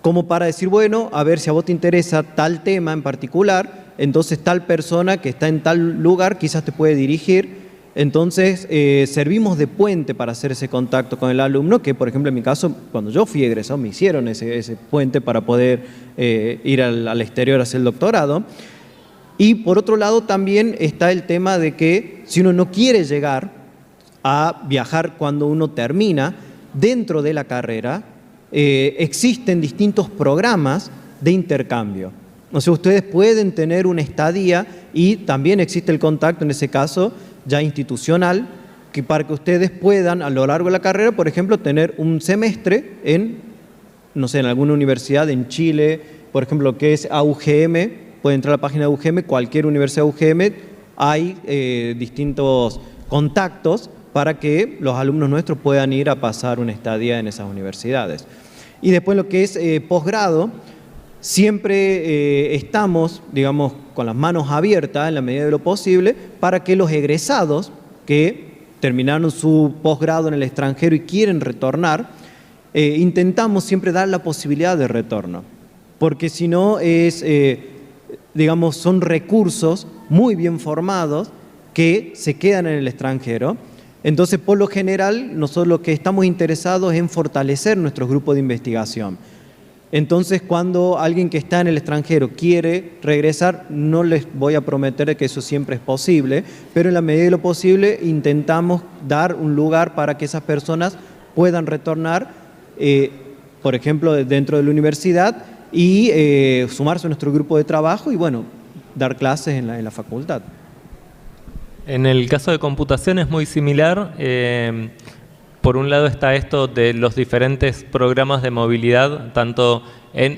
como para decir, bueno, a ver si a vos te interesa tal tema en particular, entonces tal persona que está en tal lugar quizás te puede dirigir. Entonces, servimos de puente para hacer ese contacto con el alumno, que por ejemplo en mi caso, cuando yo fui egresado, me hicieron ese puente para poder ir al exterior a hacer el doctorado. Y por otro lado también está el tema de que si uno no quiere llegar a viajar cuando uno termina, dentro de la carrera existen distintos programas de intercambio. O sea, ustedes pueden tener una estadía y también existe el contacto, en ese caso, ya institucional, que para que ustedes puedan, a lo largo de la carrera, por ejemplo, tener un semestre en, no sé, en alguna universidad en Chile, por ejemplo, lo que es AUGM, pueden entrar a la página de UGM, cualquier universidad de UGM, hay distintos contactos para que los alumnos nuestros puedan ir a pasar una estadía en esas universidades. Y después lo que es posgrado, siempre estamos, digamos, con las manos abiertas en la medida de lo posible para que los egresados que terminaron su posgrado en el extranjero y quieren retornar, intentamos siempre dar la posibilidad de retorno, porque si no digamos, son recursos muy bien formados que se quedan en el extranjero. Entonces, por lo general, nosotros lo que estamos interesados es en fortalecer nuestros grupos de investigación. Entonces, cuando alguien que está en el extranjero quiere regresar, no les voy a prometer que eso siempre es posible, pero en la medida de lo posible intentamos dar un lugar para que esas personas puedan retornar, por ejemplo, dentro de la universidad y sumarse a nuestro grupo de trabajo y, bueno, dar clases en la facultad. En el caso de computación es muy similar. Por un lado está esto de los diferentes programas de movilidad, tanto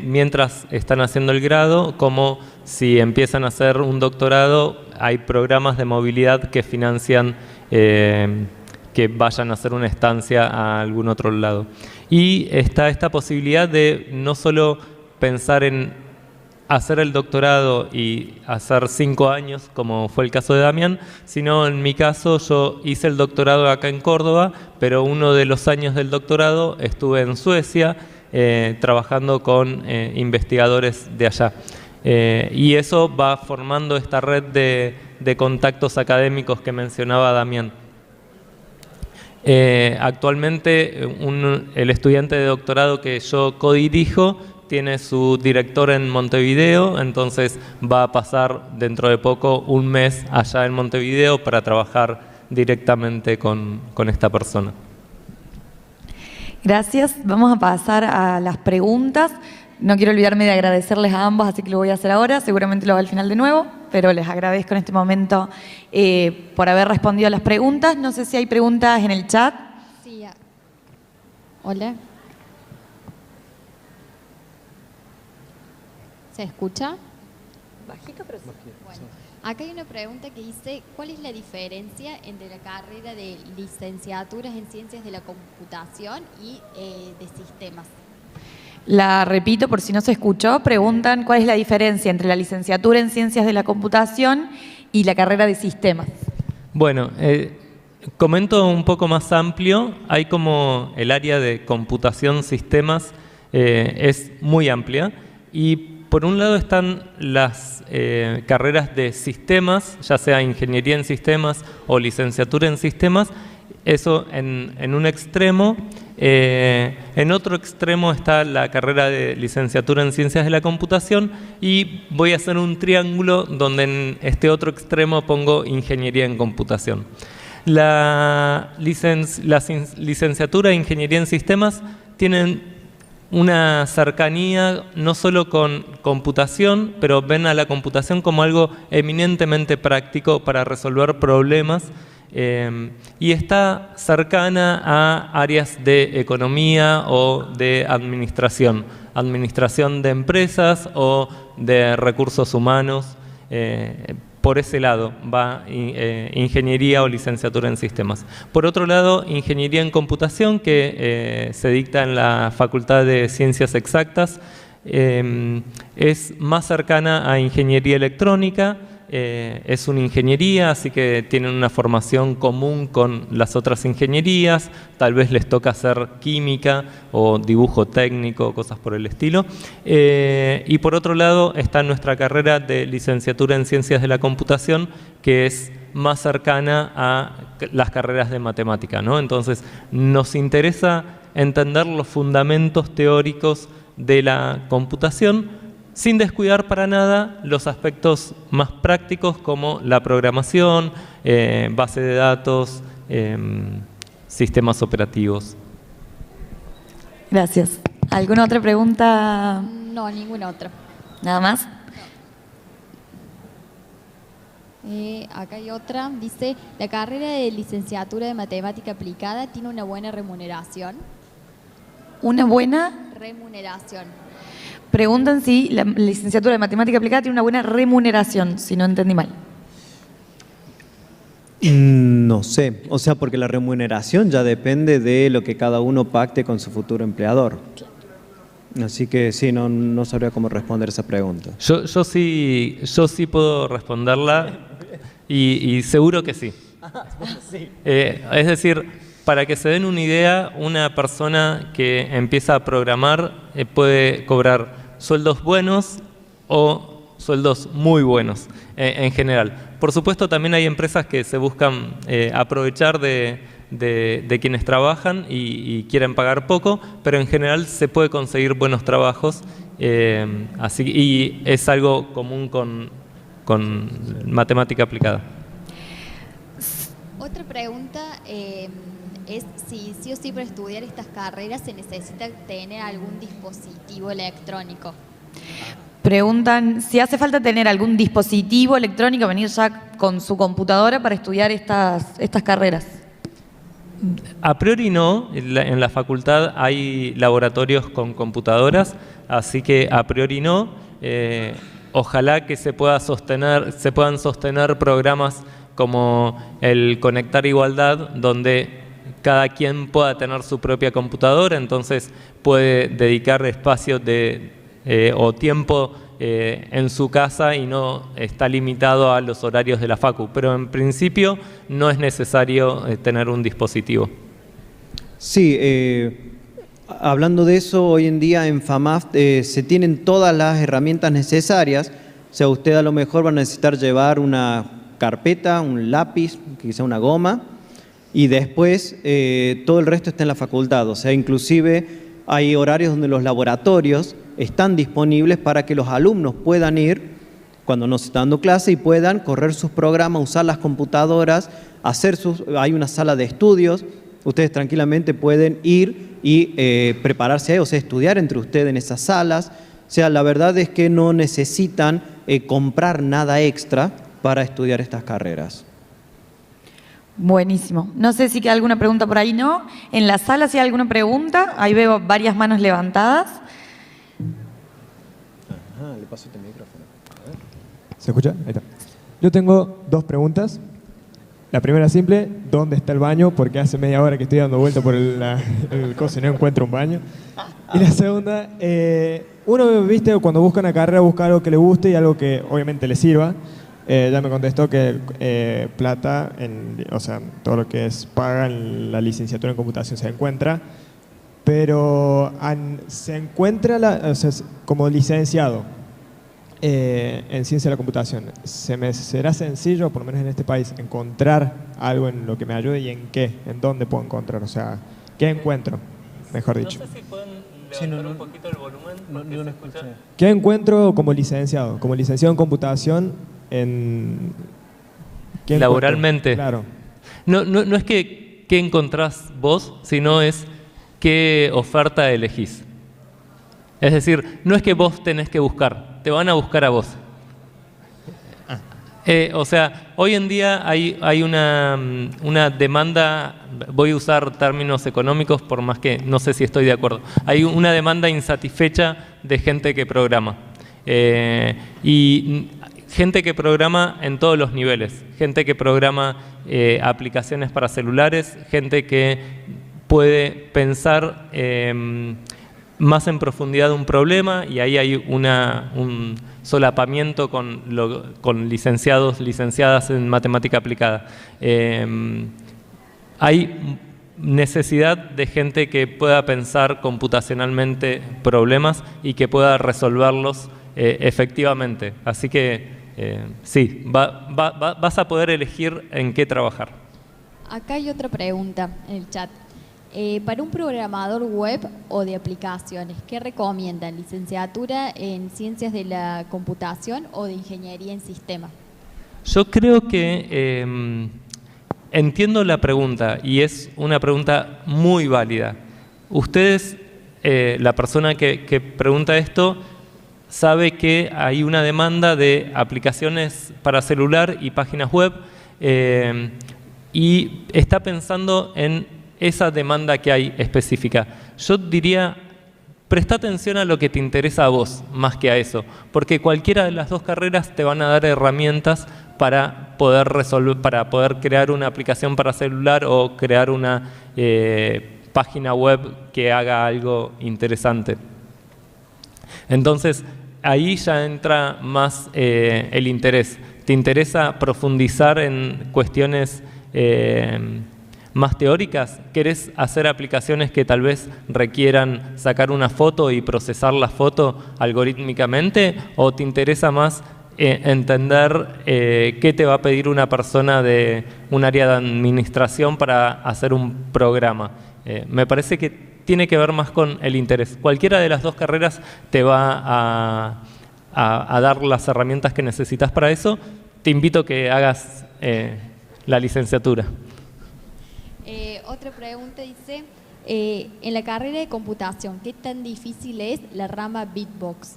mientras están haciendo el grado como si empiezan a hacer un doctorado, hay programas de movilidad que financian que vayan a hacer una estancia a algún otro lado. Y está esta posibilidad de no solo pensar en hacer el doctorado y hacer 5 años, como fue el caso de Damián, sino en mi caso yo hice el doctorado acá en Córdoba, pero uno de los años del doctorado estuve en Suecia trabajando con investigadores de allá. Y eso va formando esta red de contactos académicos que mencionaba Damián. Actualmente el estudiante de doctorado que yo codirijo tiene su director en Montevideo, entonces va a pasar dentro de poco un mes allá en Montevideo para trabajar directamente con esta persona. Gracias. Vamos a pasar a las preguntas. No quiero olvidarme de agradecerles a ambos, así que lo voy a hacer ahora. Seguramente lo hago al final de nuevo, pero les agradezco en este momento por haber respondido a las preguntas. No sé si hay preguntas en el chat. Sí. Hola. ¿Se escucha? Bajito, pero sí. Bueno, acá hay una pregunta que dice, ¿cuál es la diferencia entre la carrera de licenciaturas en Ciencias de la Computación y de Sistemas? La repito por si no se escuchó. Preguntan cuál es la diferencia entre la licenciatura en Ciencias de la Computación y la carrera de Sistemas. Bueno, comento un poco más amplio. Hay como el área de computación, sistemas, es muy amplia y por un lado están las carreras de sistemas, ya sea ingeniería en sistemas o licenciatura en sistemas, Eso en un extremo. En otro extremo está la carrera de licenciatura en Ciencias de la Computación y voy a hacer un triángulo donde en este otro extremo pongo Ingeniería en Computación. La licenciatura de Ingeniería en Sistemas tienen una cercanía no solo con computación, pero ven a la computación como algo eminentemente práctico para resolver problemas. Y está cercana a áreas de economía o de administración de empresas o de recursos humanos. Por ese lado va ingeniería o licenciatura en sistemas. Por otro lado, ingeniería en computación, que se dicta en la Facultad de Ciencias Exactas, es más cercana a ingeniería electrónica. Es una ingeniería, así que tienen una formación común con las otras ingenierías, tal vez les toca hacer química o dibujo técnico, cosas por el estilo. Y por otro lado está nuestra carrera de licenciatura en Ciencias de la Computación, que es más cercana a las carreras de matemática, ¿no? Entonces nos interesa entender los fundamentos teóricos de la computación, sin descuidar para nada los aspectos más prácticos como la programación, base de datos, sistemas operativos. Gracias. ¿Alguna otra pregunta? No, ninguna otra. ¿Nada más? Acá hay otra. Dice, ¿la carrera de licenciatura de matemática aplicada tiene una buena remuneración? ¿Una buena? Remuneración. Preguntan si la licenciatura de matemática aplicada tiene una buena remuneración, si no entendí mal. No sé, o sea, porque la remuneración ya depende de lo que cada uno pacte con su futuro empleador. Así que sí, no sabría cómo responder esa pregunta. Yo sí puedo responderla y seguro que sí. Es decir, para que se den una idea, una persona que empieza a programar puede cobrar sueldos buenos o sueldos muy buenos en general. Por supuesto, también hay empresas que se buscan aprovechar de quienes trabajan y quieren pagar poco, pero en general se puede conseguir buenos trabajos y es algo común con matemática aplicada. Otra pregunta es si sí o sí para estudiar estas carreras se necesita tener algún dispositivo electrónico. Preguntan si hace falta tener algún dispositivo electrónico, venir ya con su computadora para estudiar estas carreras. A priori no, en la facultad hay laboratorios con computadoras, así que a priori no. Ojalá que se puedan sostener programas como el Conectar Igualdad, donde cada quien pueda tener su propia computadora, entonces puede dedicar espacio o tiempo en su casa y no está limitado a los horarios de la facu. Pero en principio no es necesario tener un dispositivo. Sí, hablando de eso, hoy en día en FAMAF se tienen todas las herramientas necesarias. O sea, usted a lo mejor va a necesitar llevar una carpeta, un lápiz, quizá una goma, y después todo el resto está en la facultad. O sea, inclusive hay horarios donde los laboratorios están disponibles para que los alumnos puedan ir cuando no se está dando clase y puedan correr sus programas, usar las computadoras, hay una sala de estudios. Ustedes tranquilamente pueden ir y prepararse ahí, o sea, estudiar entre ustedes en esas salas. O sea, la verdad es que no necesitan comprar nada extra para estudiar estas carreras. Buenísimo. No sé si queda alguna pregunta por ahí, ¿no? En la sala, si hay alguna pregunta, ahí veo varias manos levantadas. Ajá, le paso este micrófono. A ver. ¿Se escucha? Ahí está. Yo tengo dos preguntas. La primera simple, ¿dónde está el baño? Porque hace media hora que estoy dando vuelta por el coso y no encuentro un baño. Y la segunda, uno, viste, cuando busca una carrera, busca algo que le guste y algo que obviamente le sirva. Ya me contestó que plata, o sea, todo lo que es paga en la licenciatura en computación se encuentra, pero se encuentra o sea, como licenciado. en ciencia de la computación, ¿se me será sencillo, por lo menos en este país, encontrar algo en lo que me ayude y en qué? ¿En dónde puedo encontrar? O sea, ¿qué encuentro? Mejor dicho. No sé si pueden levantar un poquito el volumen. Porque se escucha. ¿Qué encuentro como licenciado? Como licenciado en computación en... ¿qué Laboralmente. encuentro? Claro. No es que qué encontrás vos, sino es qué oferta elegís. Es decir, no es que vos tenés que buscar, te van a buscar a vos. O sea, hoy en día hay una demanda, voy a usar términos económicos por más que no sé si estoy de acuerdo. Hay una demanda insatisfecha de gente que programa. Y gente que programa en todos los niveles. Gente que programa aplicaciones para celulares, gente que puede pensar más en profundidad un problema, y ahí hay un solapamiento con licenciados, licenciadas en matemática aplicada. Hay necesidad de gente que pueda pensar computacionalmente problemas y que pueda resolverlos efectivamente. Así que sí, vas a poder elegir en qué trabajar. Acá hay otra pregunta en el chat. Para un programador web o de aplicaciones, ¿qué recomiendan? ¿Licenciatura en ciencias de la computación o de ingeniería en sistemas? Yo creo que entiendo la pregunta y es una pregunta muy válida. Ustedes, la persona que pregunta esto, sabe que hay una demanda de aplicaciones para celular y páginas web y está pensando en esa demanda que hay específica. Yo diría, presta atención a lo que te interesa a vos, más que a eso, porque cualquiera de las dos carreras te van a dar herramientas para poder resolver, para poder crear una aplicación para celular o crear una página web que haga algo interesante. Entonces, ahí ya entra más el interés. ¿Te interesa profundizar en cuestiones más teóricas? ¿Querés hacer aplicaciones que tal vez requieran sacar una foto y procesar la foto algorítmicamente? ¿O te interesa más entender qué te va a pedir una persona de un área de administración para hacer un programa? Me parece que tiene que ver más con el interés. Cualquiera de las dos carreras te va a dar las herramientas que necesitas para eso. Te invito a que hagas la licenciatura. Otra pregunta dice, en la carrera de computación, ¿qué tan difícil es la rama Beatbox?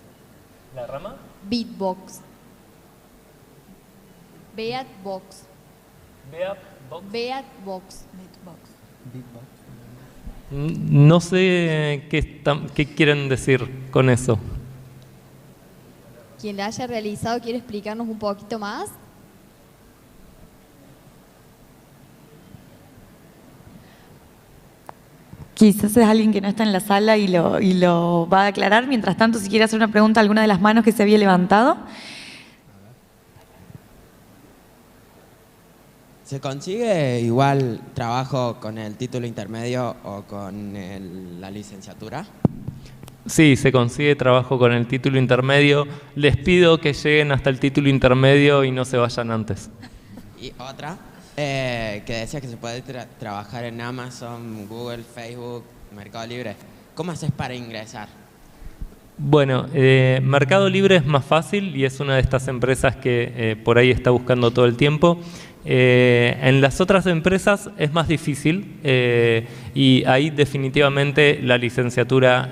¿La rama? Beatbox. Beatbox. Beatbox. No sé qué quieren decir con eso. Quien la haya realizado, ¿quiere explicarnos un poquito más? Quizás es alguien que no está en la sala y lo va a aclarar. Mientras tanto, si quiere hacer una pregunta a alguna de las manos que se había levantado. ¿Se consigue igual trabajo con el título intermedio o con la licenciatura? Sí, se consigue trabajo con el título intermedio. Les pido que lleguen hasta el título intermedio y no se vayan antes. Y otra, que decía que se puede trabajar en Amazon, Google, Facebook, Mercado Libre. ¿Cómo haces para ingresar? Bueno, Mercado Libre es más fácil y es una de estas empresas que por ahí está buscando todo el tiempo. En las otras empresas es más difícil y ahí definitivamente la licenciatura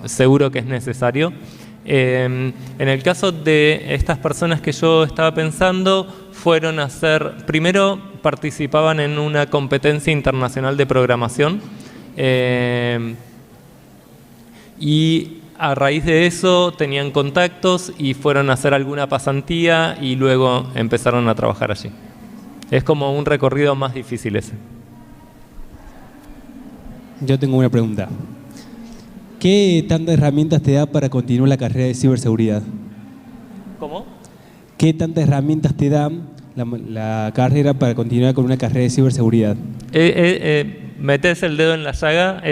seguro que es necesario. En el caso de estas personas que yo estaba pensando, fueron a hacer, primero participaban en una competencia internacional de programación y a raíz de eso tenían contactos y fueron a hacer alguna pasantía y luego empezaron a trabajar allí. Es como un recorrido más difícil ese. Yo tengo una pregunta. ¿Qué tantas herramientas te da para continuar la carrera de ciberseguridad? ¿Cómo? ¿Qué tantas herramientas te da la carrera para continuar con una carrera de ciberseguridad? metés el dedo en la llaga.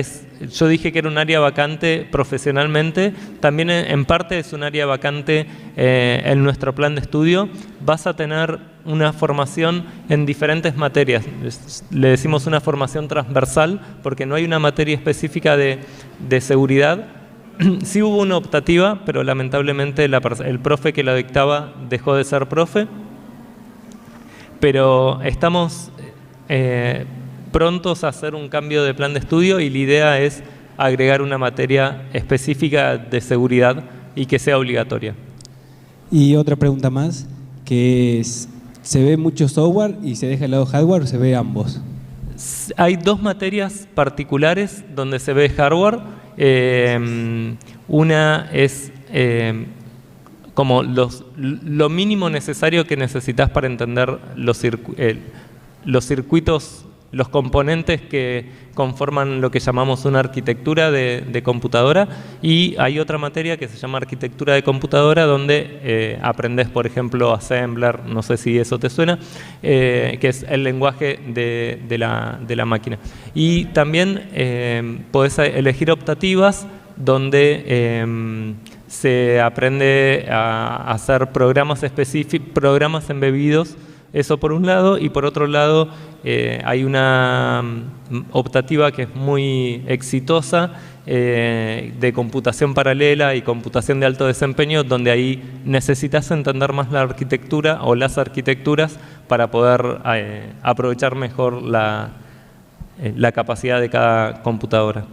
Yo dije que era un área vacante profesionalmente, también en parte es un área vacante en nuestro plan de estudio. Vas a tener una formación en diferentes materias, le decimos una formación transversal porque no hay una materia específica de seguridad. Sí hubo una optativa, pero lamentablemente el profe que la dictaba dejó de ser profe, pero estamos prontos a hacer un cambio de plan de estudio y la idea es agregar una materia específica de seguridad y que sea obligatoria. Y otra pregunta más, que es, ¿se ve mucho software y se deja de lado hardware o se ve ambos? Hay dos materias particulares donde se ve hardware. Una es como lo mínimo necesario que necesitas para entender los circuitos, los componentes que conforman lo que llamamos una arquitectura de computadora, y hay otra materia que se llama arquitectura de computadora donde aprendes, por ejemplo, Assembler, no sé si eso te suena, que es el lenguaje de la máquina. Y también podés elegir optativas donde se aprende a hacer programas específicos, programas embebidos. Eso por un lado, y por otro lado hay una optativa que es muy exitosa de computación paralela y computación de alto desempeño, donde ahí necesitas entender más la arquitectura o las arquitecturas para poder aprovechar mejor la capacidad de cada computadora.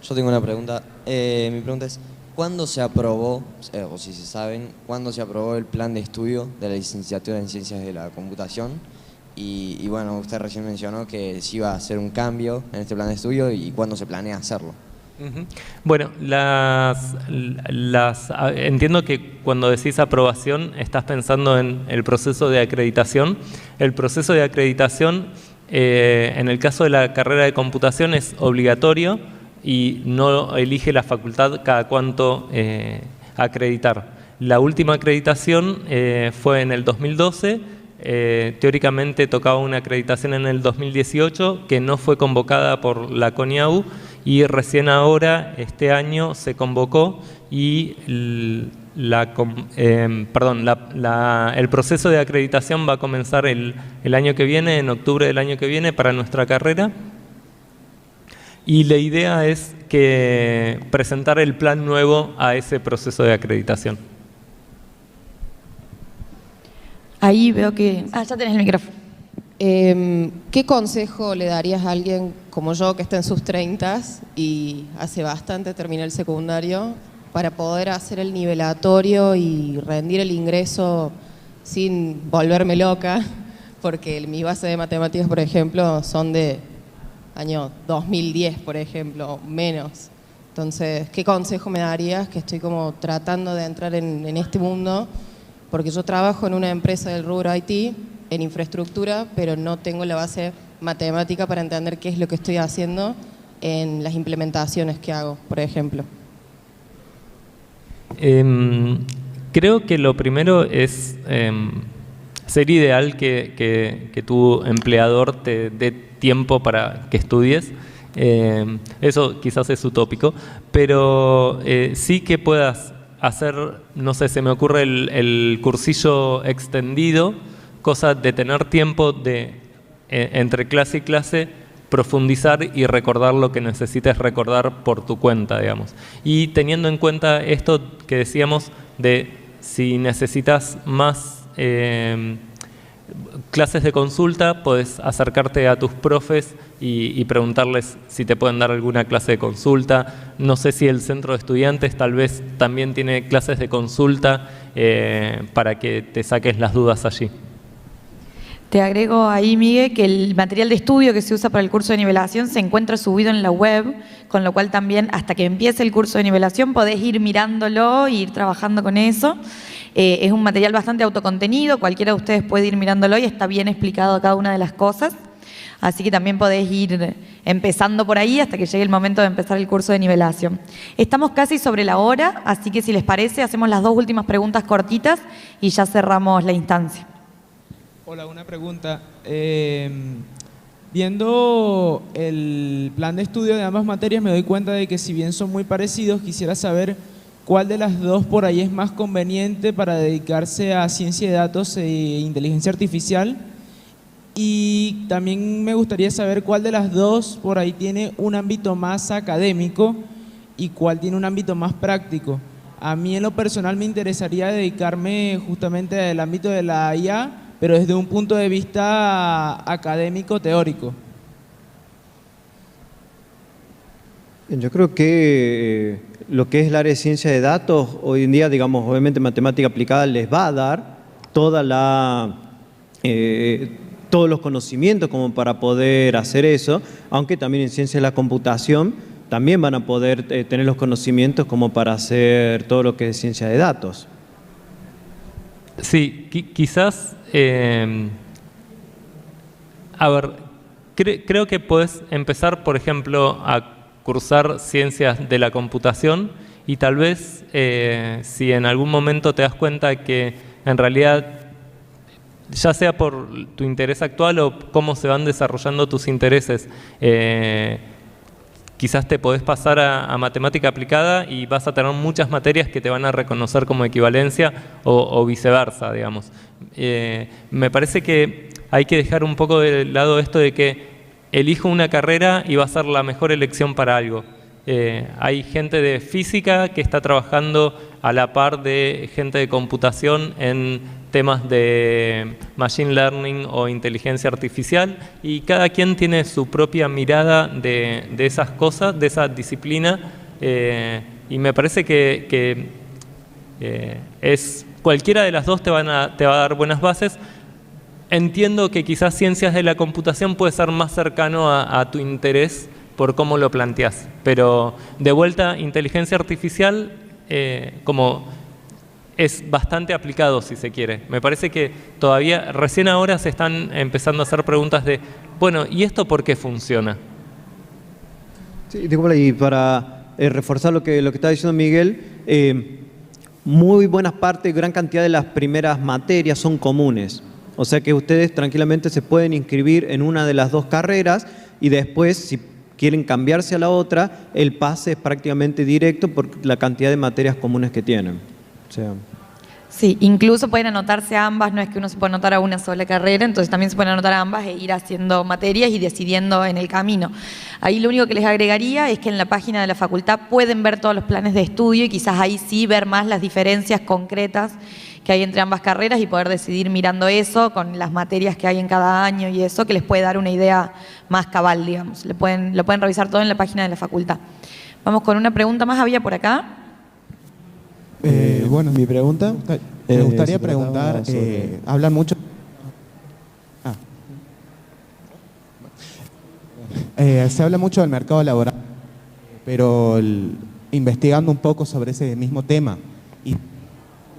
Yo tengo una pregunta. Mi pregunta es, ¿cuándo se aprobó, o si se saben, cuándo se aprobó el plan de estudio de la licenciatura en Ciencias de la Computación? Y bueno, usted recién mencionó que se iba a hacer un cambio en este plan de estudio y cuándo se planea hacerlo. Bueno, entiendo que cuando decís aprobación estás pensando en el proceso de acreditación. El proceso de acreditación, en el caso de la carrera de computación, es obligatorio y no elige la facultad cada cuánto acreditar. La última acreditación fue en el 2012, teóricamente tocaba una acreditación en el 2018 que no fue convocada por la CONIAU, y recién ahora, este año, se convocó y el proceso de acreditación va a comenzar el año que viene, en octubre del año que viene, para nuestra carrera. Y la idea es que presentar el plan nuevo a ese proceso de acreditación. Ahí veo que... ya tenés el micrófono. ¿Qué consejo le darías a alguien como yo que está en sus 30s y hace bastante terminé el secundario para poder hacer el nivelatorio y rendir el ingreso sin volverme loca? Porque mis bases de matemáticas, por ejemplo, son de año 2010, por ejemplo, menos. Entonces, ¿qué consejo me darías? Que estoy como tratando de entrar en este mundo, porque yo trabajo en una empresa del rubro IT, en infraestructura, pero no tengo la base matemática para entender qué es lo que estoy haciendo en las implementaciones que hago, por ejemplo. Creo que lo primero es ser ideal que tu empleador te dé tiempo para que estudies. Eso quizás es utópico, pero sí que puedas hacer, no sé, se me ocurre el cursillo extendido, cosa de tener tiempo de, entre clase y clase, profundizar y recordar lo que necesites recordar por tu cuenta, digamos. Y teniendo en cuenta esto que decíamos de si necesitas más clases de consulta, podés acercarte a tus profes y preguntarles si te pueden dar alguna clase de consulta. No sé si el centro de estudiantes tal vez también tiene clases de consulta para que te saques las dudas allí. Te agrego ahí, Miguel, que el material de estudio que se usa para el curso de nivelación se encuentra subido en la web, con lo cual también hasta que empiece el curso de nivelación podés ir mirándolo e ir trabajando con eso. Es un material bastante autocontenido, cualquiera de ustedes puede ir mirándolo y está bien explicado cada una de las cosas. Así que también podés ir empezando por ahí hasta que llegue el momento de empezar el curso de nivelación. Estamos casi sobre la hora, así que si les parece hacemos las dos últimas preguntas cortitas y ya cerramos la instancia. Hola, una pregunta. Viendo el plan de estudio de ambas materias me doy cuenta de que si bien son muy parecidos, quisiera saber cuál de las dos por ahí es más conveniente para dedicarse a ciencia de datos e inteligencia artificial. Y también me gustaría saber cuál de las dos por ahí tiene un ámbito más académico y cuál tiene un ámbito más práctico. A mí en lo personal me interesaría dedicarme justamente al ámbito de la IA, pero desde un punto de vista académico, teórico. Yo creo que lo que es el área de ciencia de datos, hoy en día, digamos, obviamente matemática aplicada les va a dar toda todos los conocimientos como para poder hacer eso, aunque también en ciencia de la computación también van a poder tener los conocimientos como para hacer todo lo que es ciencia de datos. Sí, quizás, a ver, creo que puedes empezar, por ejemplo, a cursar ciencias de la computación y tal vez si en algún momento te das cuenta que en realidad, ya sea por tu interés actual o cómo se van desarrollando tus intereses, quizás te podés pasar a matemática aplicada y vas a tener muchas materias que te van a reconocer como equivalencia o viceversa, digamos. Me parece que hay que dejar un poco de lado esto de que elijo una carrera y va a ser la mejor elección para algo. Hay gente de física que está trabajando a la par de gente de computación en temas de machine learning o inteligencia artificial y cada quien tiene su propia mirada de esas cosas, de esa disciplina y me parece que cualquiera de las dos te va a dar buenas bases. Entiendo que quizás ciencias de la computación puede ser más cercano a tu interés por cómo lo planteás, pero de vuelta inteligencia artificial como es bastante aplicado si se quiere. Me parece que todavía, recién ahora se están empezando a hacer preguntas de, bueno, ¿y esto por qué funciona? Sí, y para reforzar lo que está diciendo Miguel, muy buenas partes, gran cantidad de las primeras materias son comunes. O sea que ustedes tranquilamente se pueden inscribir en una de las dos carreras y después, si quieren cambiarse a la otra, el pase es prácticamente directo por la cantidad de materias comunes que tienen. O sea, sí, incluso pueden anotarse a ambas, no es que uno se puede anotar a una sola carrera, entonces también se pueden anotar a ambas e ir haciendo materias y decidiendo en el camino. Ahí lo único que les agregaría es que en la página de la facultad pueden ver todos los planes de estudio y quizás ahí sí ver más las diferencias concretas que hay entre ambas carreras y poder decidir mirando eso con las materias que hay en cada año y eso, que les puede dar una idea más cabal, digamos. Lo pueden revisar todo en la página de la facultad. Vamos con una pregunta más, había por acá. Bueno, mi pregunta, me gustaría preguntar, hablan mucho... se habla mucho del mercado laboral, pero investigando un poco sobre ese mismo tema, y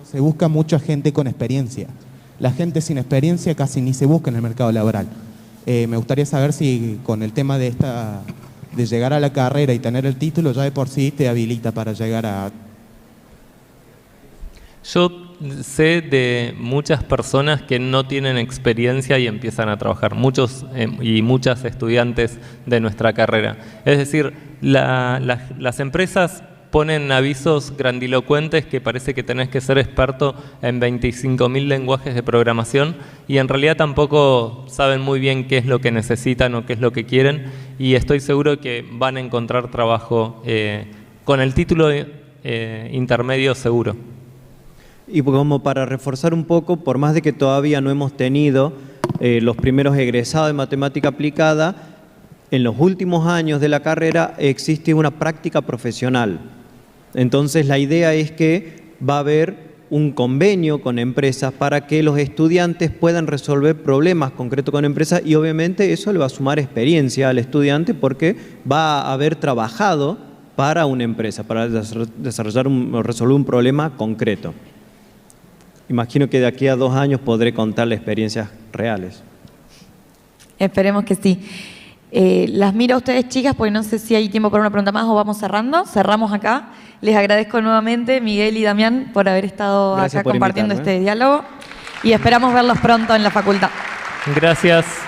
se busca mucha gente con experiencia. La gente sin experiencia casi ni se busca en el mercado laboral. Me gustaría saber si con el tema de llegar a la carrera y tener el título ya de por sí te habilita para llegar a... Yo sé de muchas personas que no tienen experiencia y empiezan a trabajar, muchos y muchas estudiantes de nuestra carrera. Es decir, las empresas ponen avisos grandilocuentes que parece que tenés que ser experto en 25.000 lenguajes de programación y en realidad tampoco saben muy bien qué es lo que necesitan o qué es lo que quieren y estoy seguro que van a encontrar trabajo con el título intermedio seguro. Y como para reforzar un poco, por más de que todavía no hemos tenido los primeros egresados de matemática aplicada, en los últimos años de la carrera existe una práctica profesional. Entonces la idea es que va a haber un convenio con empresas para que los estudiantes puedan resolver problemas concretos con empresas y obviamente eso le va a sumar experiencia al estudiante porque va a haber trabajado para una empresa, para desarrollar o resolver un problema concreto. Imagino que de aquí a 2 años podré contarle experiencias reales. Esperemos que sí. Las miro a ustedes, chicas, porque no sé si hay tiempo para una pregunta más o vamos cerrando. Cerramos acá. Les agradezco nuevamente, Miguel y Damián, por haber estado acá compartiendo este diálogo y esperamos verlos pronto en la facultad. Gracias.